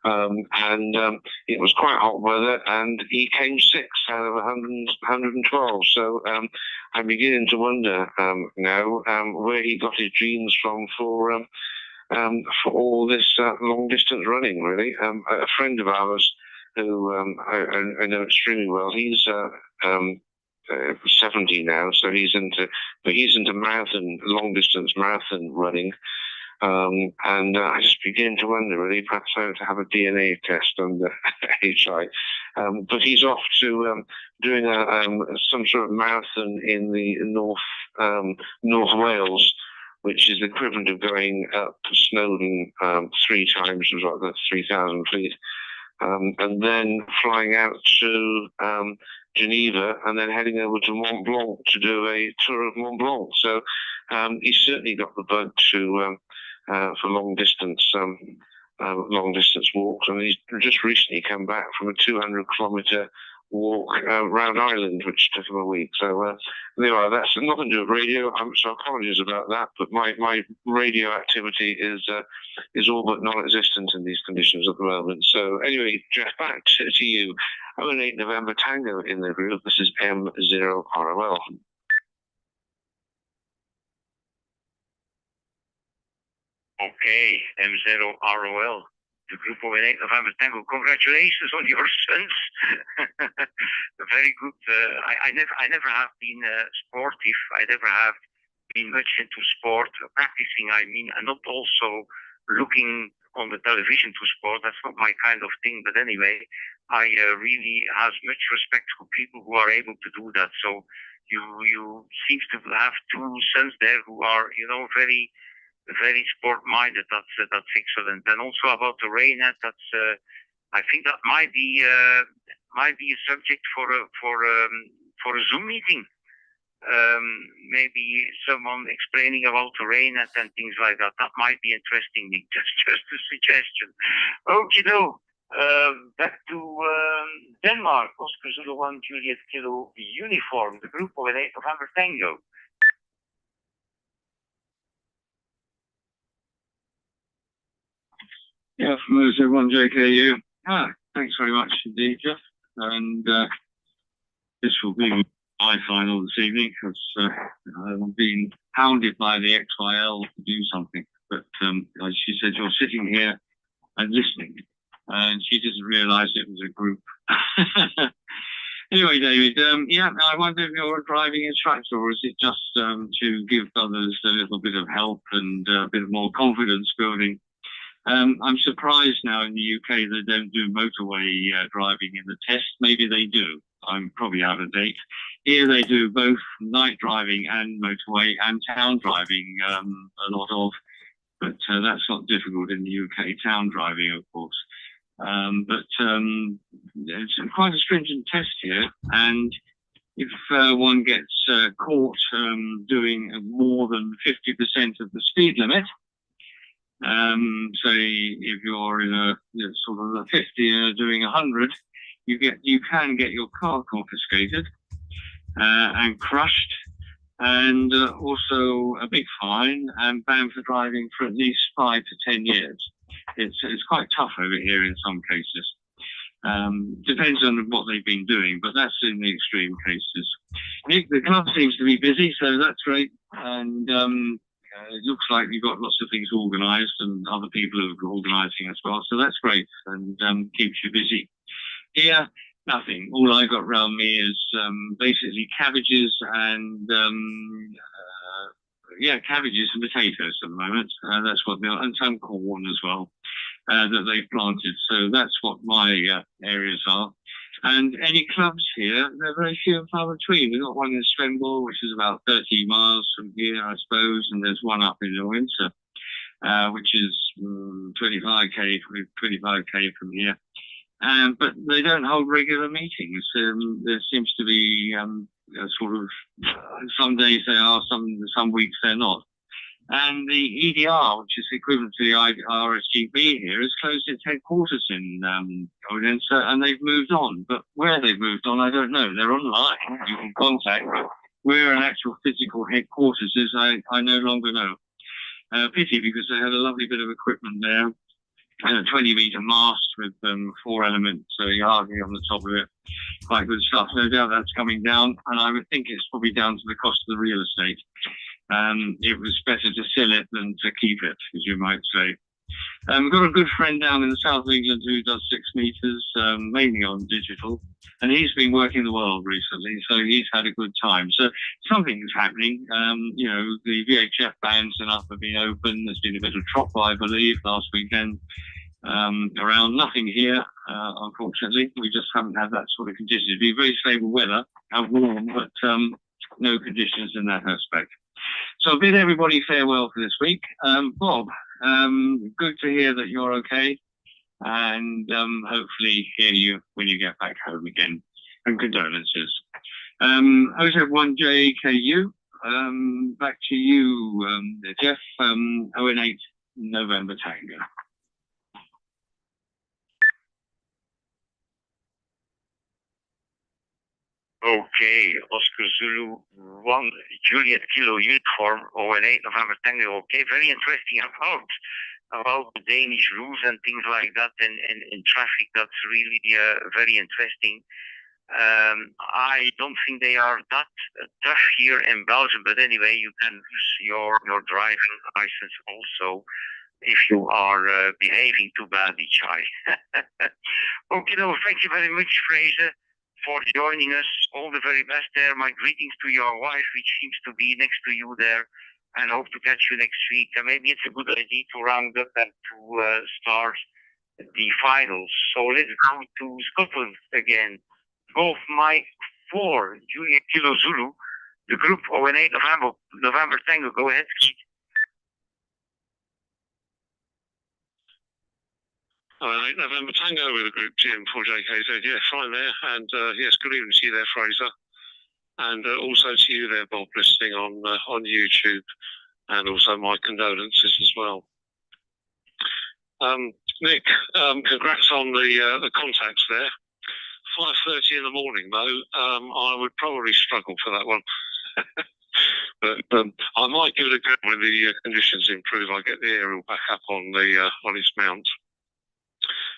B: It was quite hot weather, and he came sixth out of 112. So I'm beginning to wonder now where he got his genes from for all this long distance running. Really, a friend of ours who I know extremely well. He's 70 now, so he's into long distance marathon running. I just begin to wonder, really, perhaps I have to have a DNA test on the HI. But he's off to doing some sort of marathon in the North Wales, which is the equivalent of going up Snowdon 3 times, like that's 3,000 feet, and then flying out to Geneva, and then heading over to Mont Blanc to do a tour of Mont Blanc. So he's certainly got the bug for long distance walks, and he's just recently come back from a 200-kilometer walk around Ireland, which took him a week. So anyway, that's nothing to do with radio. So apologies about that, but my radio activity is all but non-existent in these conditions at the moment. So anyway, Jeff, back to you. I'm an 8 November Tango in the group. This is M0ROL.
A: Okay, M0ROL, the group of 8 November Tango. Congratulations on your sons. Very good. I never have been sportive. I never have been much into sport, practicing. I mean, and not also looking on the television to sport. That's not my kind of thing. But anyway, I really have much respect for people who are able to do that. So you seem to have 2 sons there who are, very sport-minded. That's excellent. And also about the rain, that's I think that might be a subject for a Zoom meeting. Maybe someone explaining about the rain and things like that. That might be interesting. Just a suggestion. Okay, no. Back to Denmark. Oscar Zulu 1 Juliet Kilo uniform. The group of 8 November Tango.
G: Yeah, from those everyone JKU. Thanks very much indeed, Jeff. And this will be my final this evening because I've been hounded by the XYL to do something. But she said, you're sitting here and listening. And she doesn't realise it was a group. Anyway, David, I wonder if you're driving a tractor, or is it just to give others a little bit of help and a bit more confidence building? I'm surprised now in the UK they don't do motorway driving in the test. Maybe they do. I'm probably out of date. Here they do both night driving and motorway and town driving, a lot of. But that's not difficult in the UK, town driving, of course. But it's quite a stringent test here. And if one gets caught doing more than 50% of the speed limit, say if you're in a sort of a 50 and doing 100, you can get your car confiscated and crushed, and also a big fine and banned for driving for at least 5 to 10 years. It's quite tough over here in some cases. Depends on what they've been doing, but that's in the extreme cases. The club seems to be busy, so that's great. And it looks like you've got lots of things organised and other people are organising as well. So that's great and keeps you busy. Here, nothing. All I got around me is basically cabbages and cabbages and potatoes at the moment. That's what they're, and some corn as well that they've planted. So that's what my areas are. And any clubs here, they're very few and far between. We've got one in Svenborg, which is about 30 miles from here, I suppose, and there's one up in the winter, which is 25k from here. But they don't hold regular meetings. There seems to be sort of some days they are, some weeks they're not. And the EDR, which is equivalent to the RSGB here, has closed its headquarters in Odense, and they've moved on. But where they've moved on, I don't know. They're online. You can contact. Where an actual physical headquarters is, I no longer know. Pity, because they had a lovely bit of equipment there. And a 20-meter mast with 4-element yardie on the top of it. Quite good stuff. No doubt that's coming down, and I would think it's probably down to the cost of the real estate. It was better to sell it than to keep it, as you might say. We've got a good friend down in the south of England who does 6 meters, mainly on digital, and he's been working the world recently, so he's had a good time. So something's happening. The VHF bands and up have been open. There's been a bit of trop, I believe, last weekend. Around nothing here, unfortunately. We just haven't had that sort of conditions. It'd be very stable weather and warm, but no conditions in that aspect. So bid everybody farewell for this week. Bob, good to hear that you're okay, and hopefully hear you when you get back home again. And condolences. 071JKU, back to you, Jeff, 018 November Tango.
A: Okay, Oscar Zulu 1, Juliet Kilo uniform, 018 November Tango. Okay, very interesting about the Danish rules and things like that in traffic. That's really very interesting. I don't think they are that tough here in Belgium, but anyway, you can lose your driving license also if you are behaving too badly, Chai. Okay, no, thank you very much, Fraser, for joining us. All the very best there. My greetings to your wife, which seems to be next to you there, and hope to catch you next week. And maybe it's a good idea to round up and to start the finals. So let's go to Scotland again. Golf Mike 4, Juliet Kilo Zulu, the group 018 November Tango. Go ahead, Keith.
B: All right, November Tango with the group GM4JKZ. Yeah, fine there. And yes, good evening to you there, Fraser. And also to you there, Bob, listening on YouTube. And also my condolences as well. Nick, congrats on the contacts there. 5:30 in the morning, though. I would probably struggle for that one. But I might give it a go when the conditions improve. I get the aerial back up on his mount.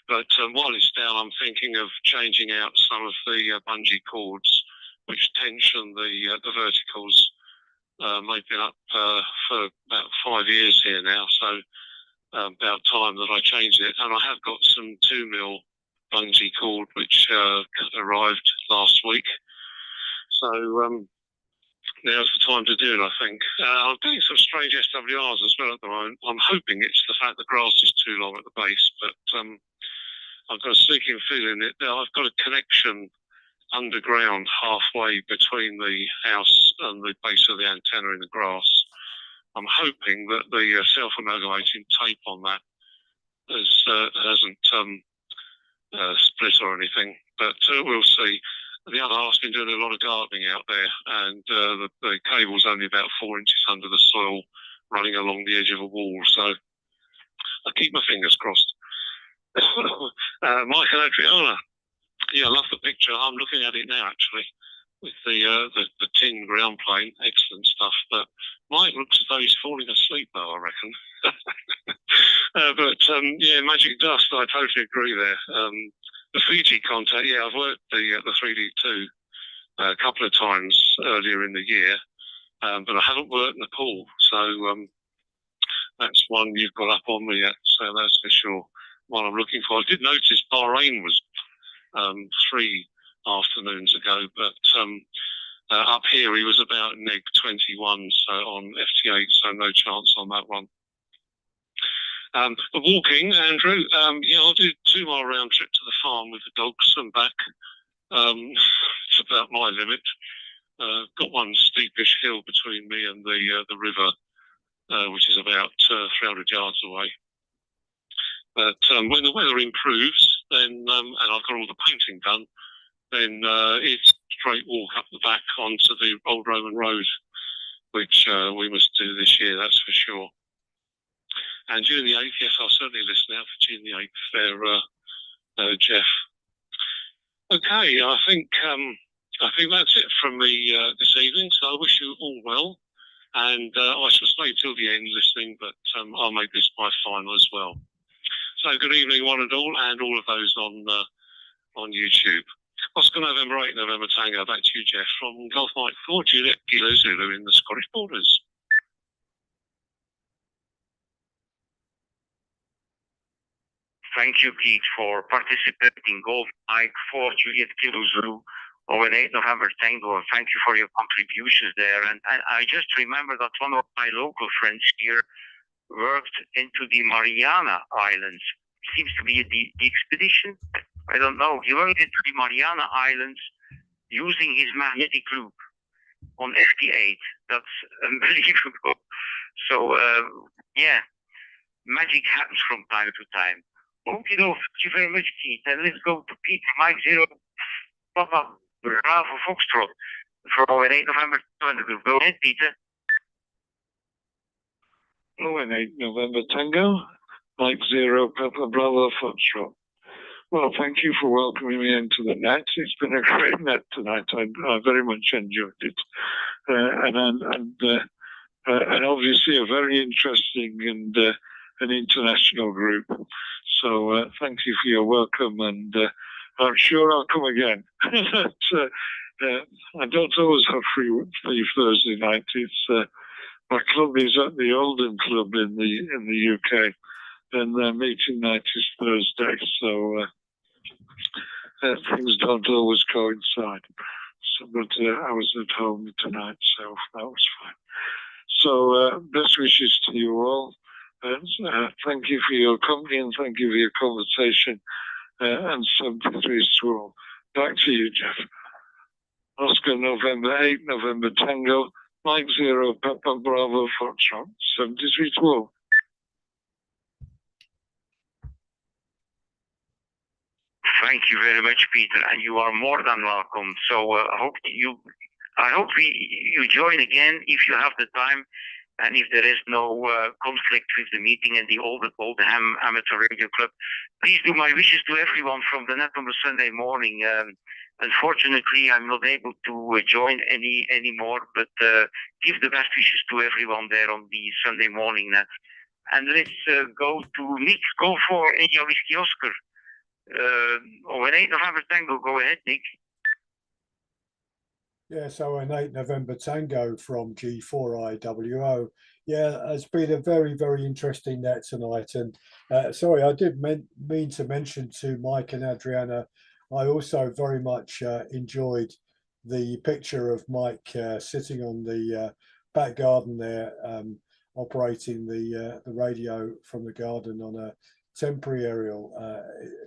B: But while it's down, I'm thinking of changing out some of the bungee cords, which tension the verticals. They've been up for about 5 years here now, so about time that I changed it. And I have got some 2mm bungee cord, which arrived last week. So now's the time to do it, I think. I'm doing some strange SWRs as well at the moment. I'm hoping it's the fact the grass is too long at the base, but I've got a sneaking feeling that I've got a connection underground halfway between the house and the base of the antenna in the grass. I'm hoping that the self-amalgamating tape on that hasn't split or anything, but we'll see. The other half's been doing a lot of gardening out there, and the cable's only about 4 inches under the soil, running along the edge of a wall, so I keep my fingers crossed. Michael Adriana, yeah, I love the picture. I'm looking at it now, actually, with the tin ground plane. Excellent stuff. But Mike looks as though he's falling asleep, though, I reckon. Yeah, Magic Dust, I totally agree there. The Fiji contact, yeah, I've worked the 3D2 a couple of times earlier in the year, but I haven't worked Nepal, so that's one you've got up on me yet, so that's for sure. One I'm looking for. I did notice Bahrain was 3 afternoons ago, but up here he was about neg 21, so on FT8, so no chance on that one. But walking, Andrew, yeah, I'll do 2 mile round trip to the farm with the dogs and back. It's about my limit. Got one steepish hill between me and the river, which is about 300 yards away. But when the weather improves, then and I've got all the painting done, then it's a straight walk up the back onto the Old Roman Road, which we must do this year, that's for sure. And June the 8th, yes, I'll certainly listen out for June the 8th there, Jeff. Okay, I think that's it from me this evening. So I wish you all well, and I shall stay till the end listening, but I'll make this my final as well. So good evening, one and all of those on YouTube. Oscar November 8, November Tango. Back to you, Jeff, from Golf Mike 4, Juliet Kilo Zulu in the Scottish Borders.
A: Thank you, Keith, for participating. Golf Mike 4, Juliet Kilo Zulu, 08 November Tango, and thank you for your contributions there. And I just remember that one of my local friends here worked into the Mariana Islands. Seems to be the expedition. I don't know. He worked into the Mariana Islands using his magnetic loop on FT8. That's unbelievable. So, yeah, magic happens from time to time. Okay, thank you very much, Keith. And let's go to Peter, Mike 0, Papa Bravo Foxtrot for 08 November. Go ahead, Peter.
C: 08 November Tango, Mike 0, Papa Bravo Foxtrot. Well, thank you for welcoming me into the net. It's been a great net tonight. I very much enjoyed it. And obviously a very interesting and an international group. So thank you for your welcome, and I'm sure I'll come again. I don't always have free Thursday night. It's my club is at the Oldham Club in the UK, and their meeting night is Thursday, so things don't always coincide. So, but I was at home tonight, so that was fine. So best wishes to you all. Thank you for your company, and thank you for your conversation, and sympathies to all. Back to you, Jeff. Oscar November 8, November Tango, Mike 0, Papa Bravo Foxtrot, 73 to all.
A: Thank you very much, Peter, and you are more than welcome. So I hope you join again if you have the time, and if there is no conflict with the meeting and the Oldham Amateur Radio Club. Please do my wishes to everyone from the net on the Sunday morning. Unfortunately, I'm not able to join anymore, but give the best wishes to everyone there on the Sunday morning net. And let's go to Nick. Go for India Whiskey Oscar. 08 November Tango. Go ahead, Nick.
D: Yeah, so an 8 November Tango from G4IWO. Yeah, it's been a very, very interesting net tonight. And sorry, I did mean to mention to Mike and Adriana, I also very much enjoyed the picture of Mike sitting on the back garden there, operating the radio from the garden on a temporary aerial.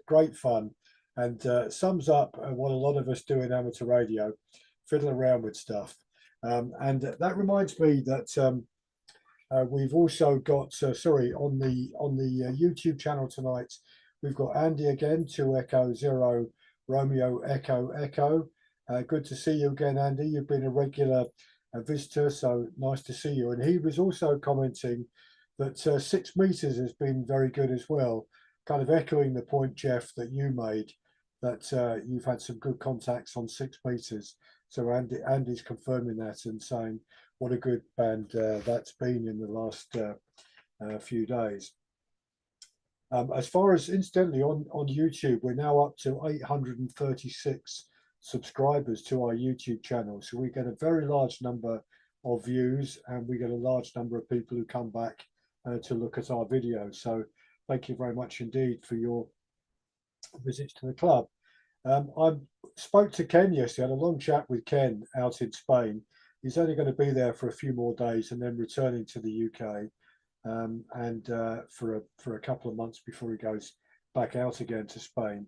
D: Great fun, and sums up what a lot of us do in amateur radio, fiddle around with stuff. And that reminds me that we've also got on the YouTube channel tonight, we've got Andy again, 2 Echo 0 Romeo Echo Echo. Good to see you again, Andy. You've been a regular visitor, so nice to see you. And he was also commenting that 6 meters has been very good as well, kind of echoing the point, Jeff, that you made, that you've had some good contacts on 6 meters. So Andy's confirming that and saying what a good band that's been in the last few days. As far as, incidentally, on YouTube, we're now up to 836 subscribers to our YouTube channel. So we get a very large number of views, and we get a large number of people who come back to look at our videos. So thank you very much indeed for your visits to the club. I spoke to Ken yesterday, had a long chat with Ken out in Spain. He's only going to be there for a few more days and then returning to the UK. For a couple of months before he goes back out again to Spain.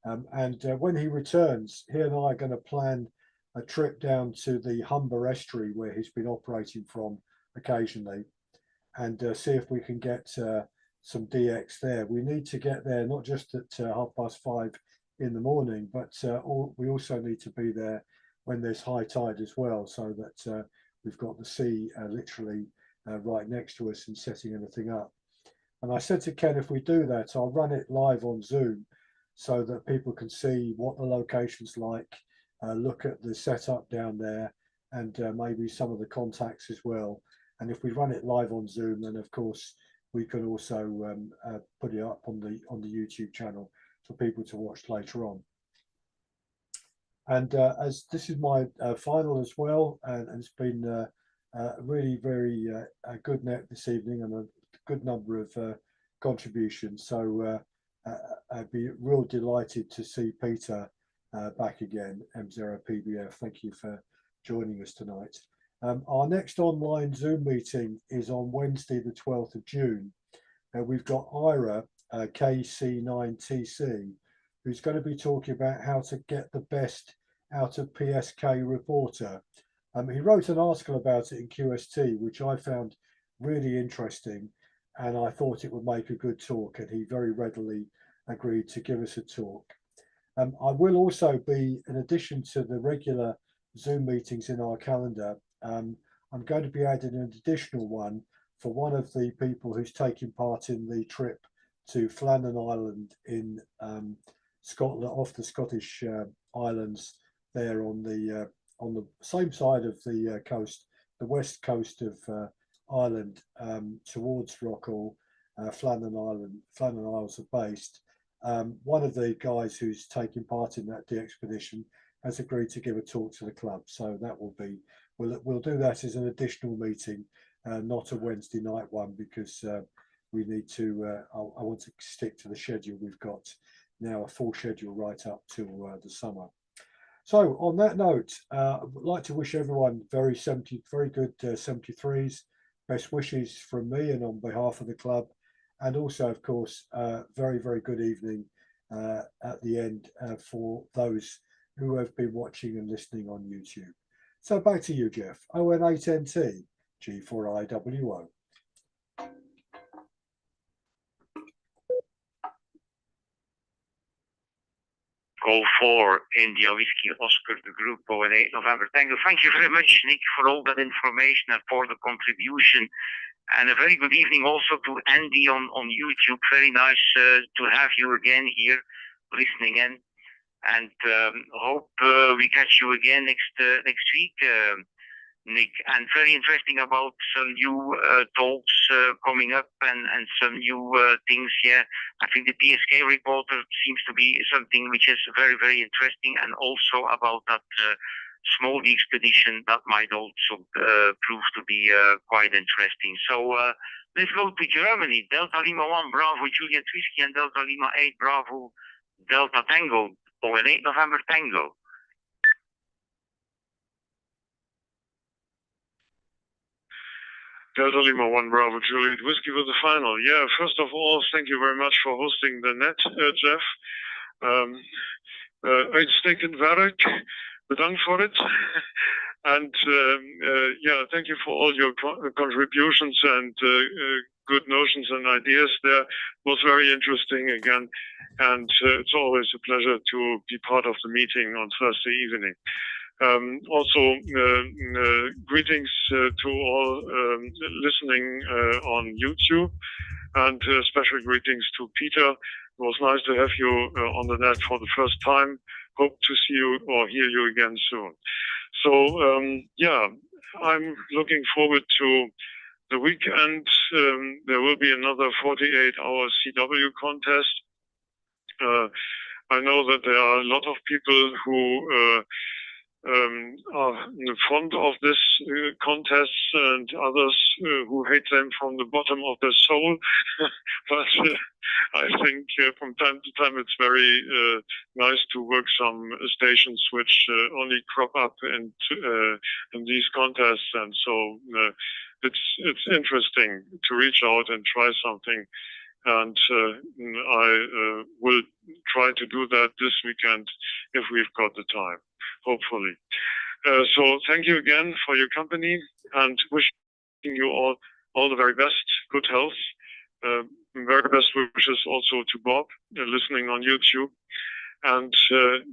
D: And when he returns, he and I are going to plan a trip down to the Humber estuary where he's been operating from occasionally, and see if we can get some DX there. We need to get there not just at 5:30 in the morning, but we also need to be there when there's high tide as well, so that we've got the sea literally right next to us and setting everything up. And I said to Ken, if we do that, I'll run it live on Zoom so that people can see what the location's like, look at the setup down there, and maybe some of the contacts as well. And if we run it live on Zoom, then of course we can also put it up on the YouTube channel for people to watch later on. And as this is my final as well, and it's been really very a good net this evening and a good number of contributions. So I'd be real delighted to see Peter back again, M0PBF. Thank you for joining us tonight. Our next online Zoom meeting is on Wednesday, the 12th of June. We've got Ira, KC9TC, who's going to be talking about how to get the best out of PSK Reporter. He wrote an article about it in QST, which I found really interesting, and I thought it would make a good talk, and he very readily agreed to give us a talk. I will also be, in addition to the regular Zoom meetings in our calendar, I'm going to be adding an additional one for one of the people who's taking part in the trip to Flannan Island in Scotland, off the Scottish islands there on the same side of the coast, the west coast of Ireland, towards Rockall, Flannan Isles are based. One of the guys who's taking part in that expedition has agreed to give a talk to the club, so that will be, we'll do that as an additional meeting, not a Wednesday night one, because we need to, I want to stick to the schedule we've got now, a full schedule right up to the summer. So on that note, I would like to wish everyone very good 73s, best wishes from me and on behalf of the club, and also, of course, very good evening at the end for those who have been watching and listening on YouTube. So back to you, Jeff. ON8NT, G4IWO.
A: Call 4 India Whiskey Oscar, the group ON8 November Tango. Thank you very much, Nick, for all that information and for the contribution. And a very good evening also to Andy on YouTube. Very nice to have you again here listening in. And hope we catch you again next week, Nick. And very interesting about some new talks coming up and some new things here. I think the PSK reporter seems to be something which is very interesting, and also about that small expedition that might also prove to be quite interesting. So let's go to Germany. Delta Lima 1 Bravo Juliet Whiskey and Delta Lima 8 Bravo Delta Tango, ON8 November Tango.
B: Delta Lima 1 Bravo Juliet Whiskey with the final. Yeah, first of all, thank you very much for hosting the net, Jeff. Uitstekend werk. Bedankt for it. And yeah, thank you for all your contributions and good notions and ideas there. It was very interesting again. And it's always a pleasure to be part of the meeting on Thursday evening. Also, greetings to all listening on YouTube, and special greetings to Peter. It was nice to have you on the net for the first time. Hope to see you or hear you again soon. So, yeah, I'm looking forward to the weekend. There will be another 48-hour CW contest. I know that there are a lot of people who are fond of this contest, and others who hate them from the bottom of their soul. But I think from time to time it's very nice to work some stations which only crop up in these contests, and so it's interesting to reach out and try something.
C: and I will try to do that this weekend if we've got the time, hopefully. So thank you again for your company, and wishing you all the very best, good health. Very best wishes also to Bob, listening on YouTube. And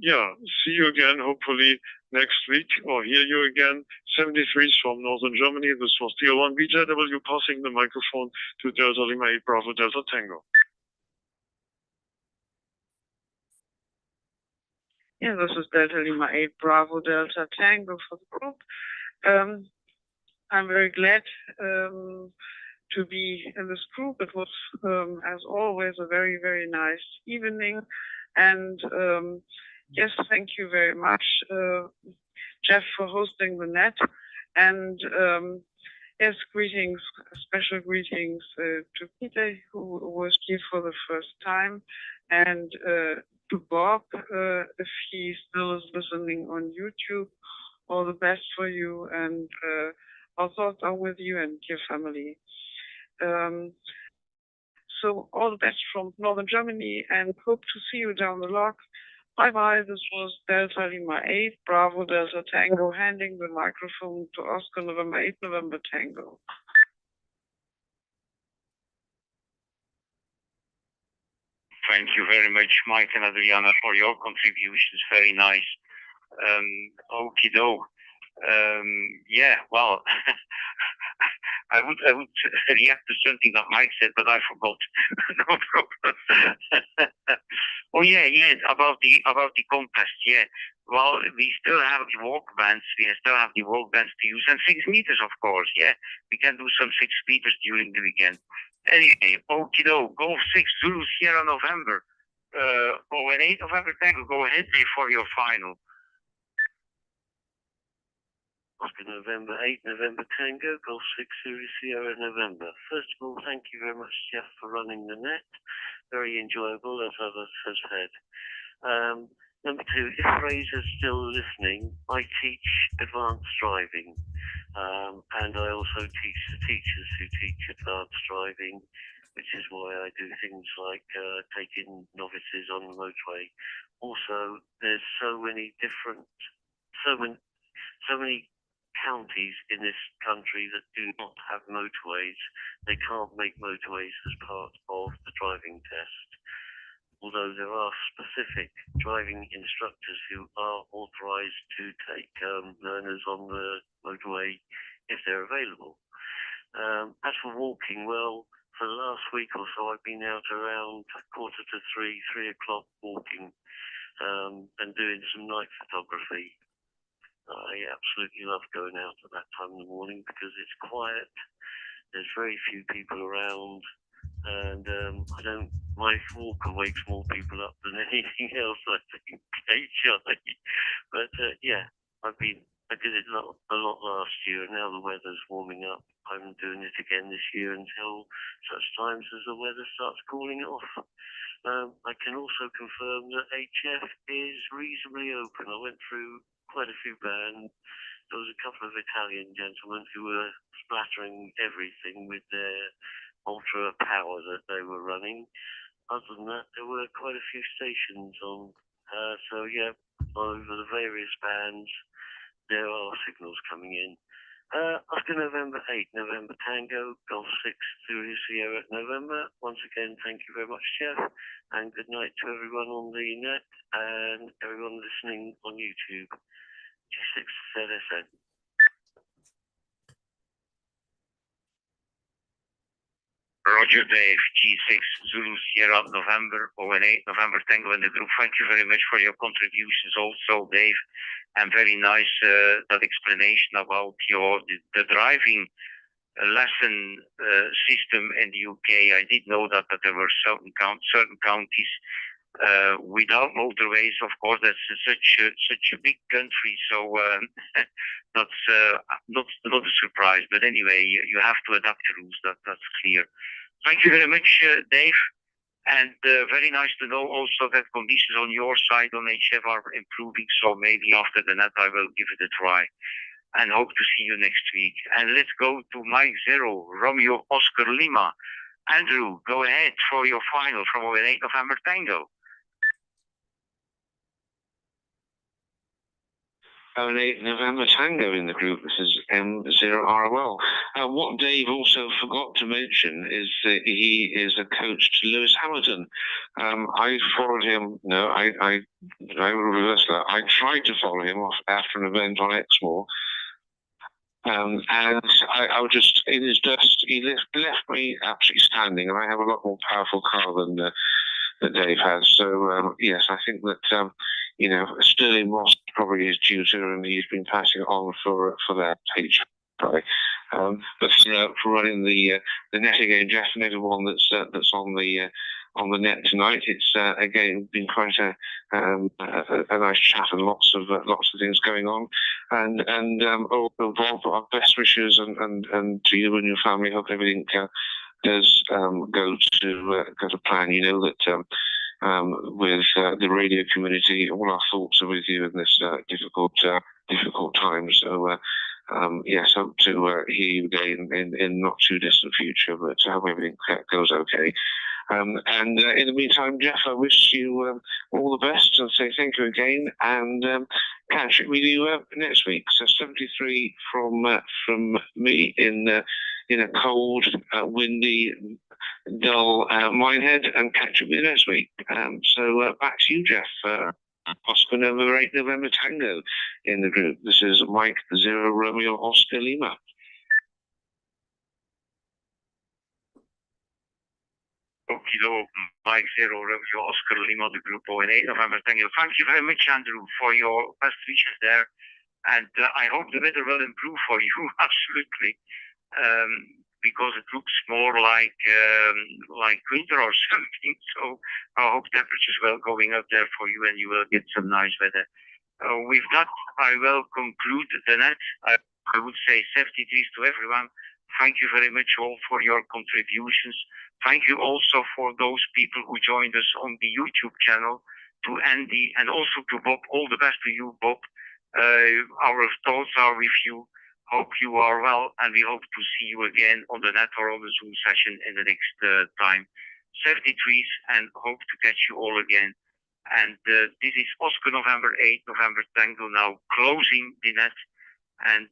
C: yeah, see you again, hopefully next week, or hear you again. 73 from Northern Germany. This was TL1 BJW, passing the microphone to Delta Lima 8 Bravo Delta Tango.
E: Yeah, this is Delta Lima 8 Bravo Delta Tango for the group. I'm very glad to be in this group. It was, as always, a very, very nice evening. And yes, thank you very much, Jeff, for hosting the net. And yes, greetings, special greetings to Peter, who was here for the first time, and to Bob, if he still is listening on YouTube. All the best for you, and our thoughts are with you and your family. So all the best from Northern Germany, and hope to see you down the log. Bye-bye. This was Delta Lima 8, Bravo Delta Tango, handing the microphone to Oscar November 8, November Tango.
A: Thank you very much, Mike and Adriana, for your contributions. Very nice. Okie doke. Yeah, well, I would react to something that Mike said, but I forgot. No problem. Oh yeah, about the contest. Yeah, well, we still have the walk bands. We still have the walk bands to use, and 6 meters, of course. Yeah, we can do some 6 meters during the weekend. Anyway, okie doke. Golf 6 Zulu Sierra November. Oh, and 8 November Tango. Go ahead, Dave, for your final.
F: Oscar November 8, November Tango, Golf 6 Zulu Sierra November. First of all, thank you very much, Jeff, for running the net. Very enjoyable, as others have said. Number 2, if Fraser's still listening, I teach advanced driving. And I also teach the teachers who teach advanced driving, which is why I do things like taking novices on the motorway. Also, there's so many counties in this country that do not have motorways. They can't make motorways as part of the driving test. Although there are specific driving instructors who are authorized to take learners on the motorway if they're available. As for walking, well, for the last week or so, I've been out around 2:45, 3 o'clock walking and doing some night photography. I absolutely love going out at that time in the morning because it's quiet. There's very few people around, and my walk wakes more people up than anything else, I think, HI. But yeah, I did it a lot last year, and now the weather's warming up. I'm doing it again this year until such times as the weather starts cooling off. I can also confirm that HF is reasonably open. I went through quite a few bands. There was a couple of Italian gentlemen who were splattering everything with their ultra power that they were running. Other than that, there were quite a few stations on. So yeah, over the various bands, there are signals coming in. Oscar November 8, November Tango, Golf 6 Zulu Sierra November. Once again, thank you very much, Jeff, and good night to everyone on the net and everyone listening on YouTube. G6 ZSN.
A: Roger Dave, G6 Zulu Sierra November, ON8 November Tango in the group. Thank you very much for your contributions also, Dave. And very nice that explanation about the driving lesson system in the UK. I did know that there were certain counties without motorways. Of course, that's such a big country, so that's not a surprise. But anyway, you have to adapt the rules. That's clear. Thank you very much, Dave. And very nice to know also that conditions on your side on HF are improving. So maybe after the net, I will give it a try. And hope to see you next week. And let's go to Mike 0, Romeo Oscar Lima. Andrew, go ahead for your final from 08 November Tango.
B: 08 November Tango in the group. This is M0ROL. What Dave also forgot to mention is that he is a coach to Lewis Hamilton. I followed him. No, I will reverse that. I tried to follow him off after an event on Exmoor. And I was just in his dust. He left me absolutely standing, and I have a lot more powerful car than that Dave has. So yes, I think that Sterling Moss probably is due to, and he's been passing it on for that page. But for running the net again, Jeff, another one that's on the net tonight. It's again been quite a nice chat and lots of things going on. And Bob, our best wishes and to you and your family. Hope everything does go to plan. You know that with the radio community, all our thoughts are with you in this difficult time. So yes, hope to hear you again in not too distant future, but hope everything goes okay. And in the meantime, Jeff, I wish you all the best and say thank you again, and catch up with you next week. So 73 from me in a cold, windy, dull Minehead, and catch up with you next week. So back to you, Jeff. Oscar November 8 November Tango in the group. This is Mike 0 Romeo Oscar Lima.
A: Okie Mike 0 Romeo Oscar Lima, the group 08 November Tango. Thank you very much, Andrew, for your best wishes there. And I hope the weather will improve for you, absolutely. Because it looks more like winter or something. So I hope temperatures will going up there for you, and you will get some nice weather. With that, I will conclude the net. I would say 73s to everyone. Thank you very much all for your contributions. Thank you also for those people who joined us on the YouTube channel, to Andy and also to Bob. All the best to you, Bob. Our thoughts are with you. Hope you are well, and we hope to see you again on the net or on the Zoom session in the next time. 73s, and hope to catch you all again. And this is Oscar November 8 November Tango now closing the net, and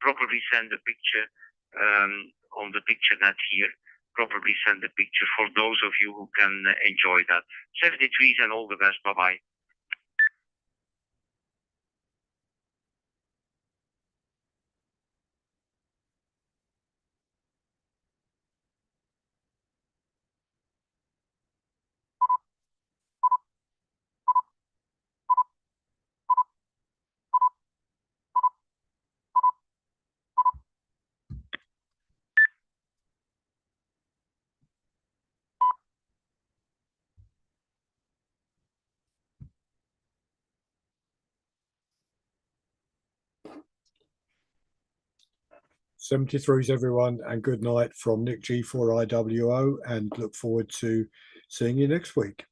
A: probably send a picture on the picture net here. Probably send a picture for those of you who can enjoy that. 73s and all the best. Bye-bye.
D: '73s, everyone, and good night from Nick G4IWO, and look forward to seeing you next week.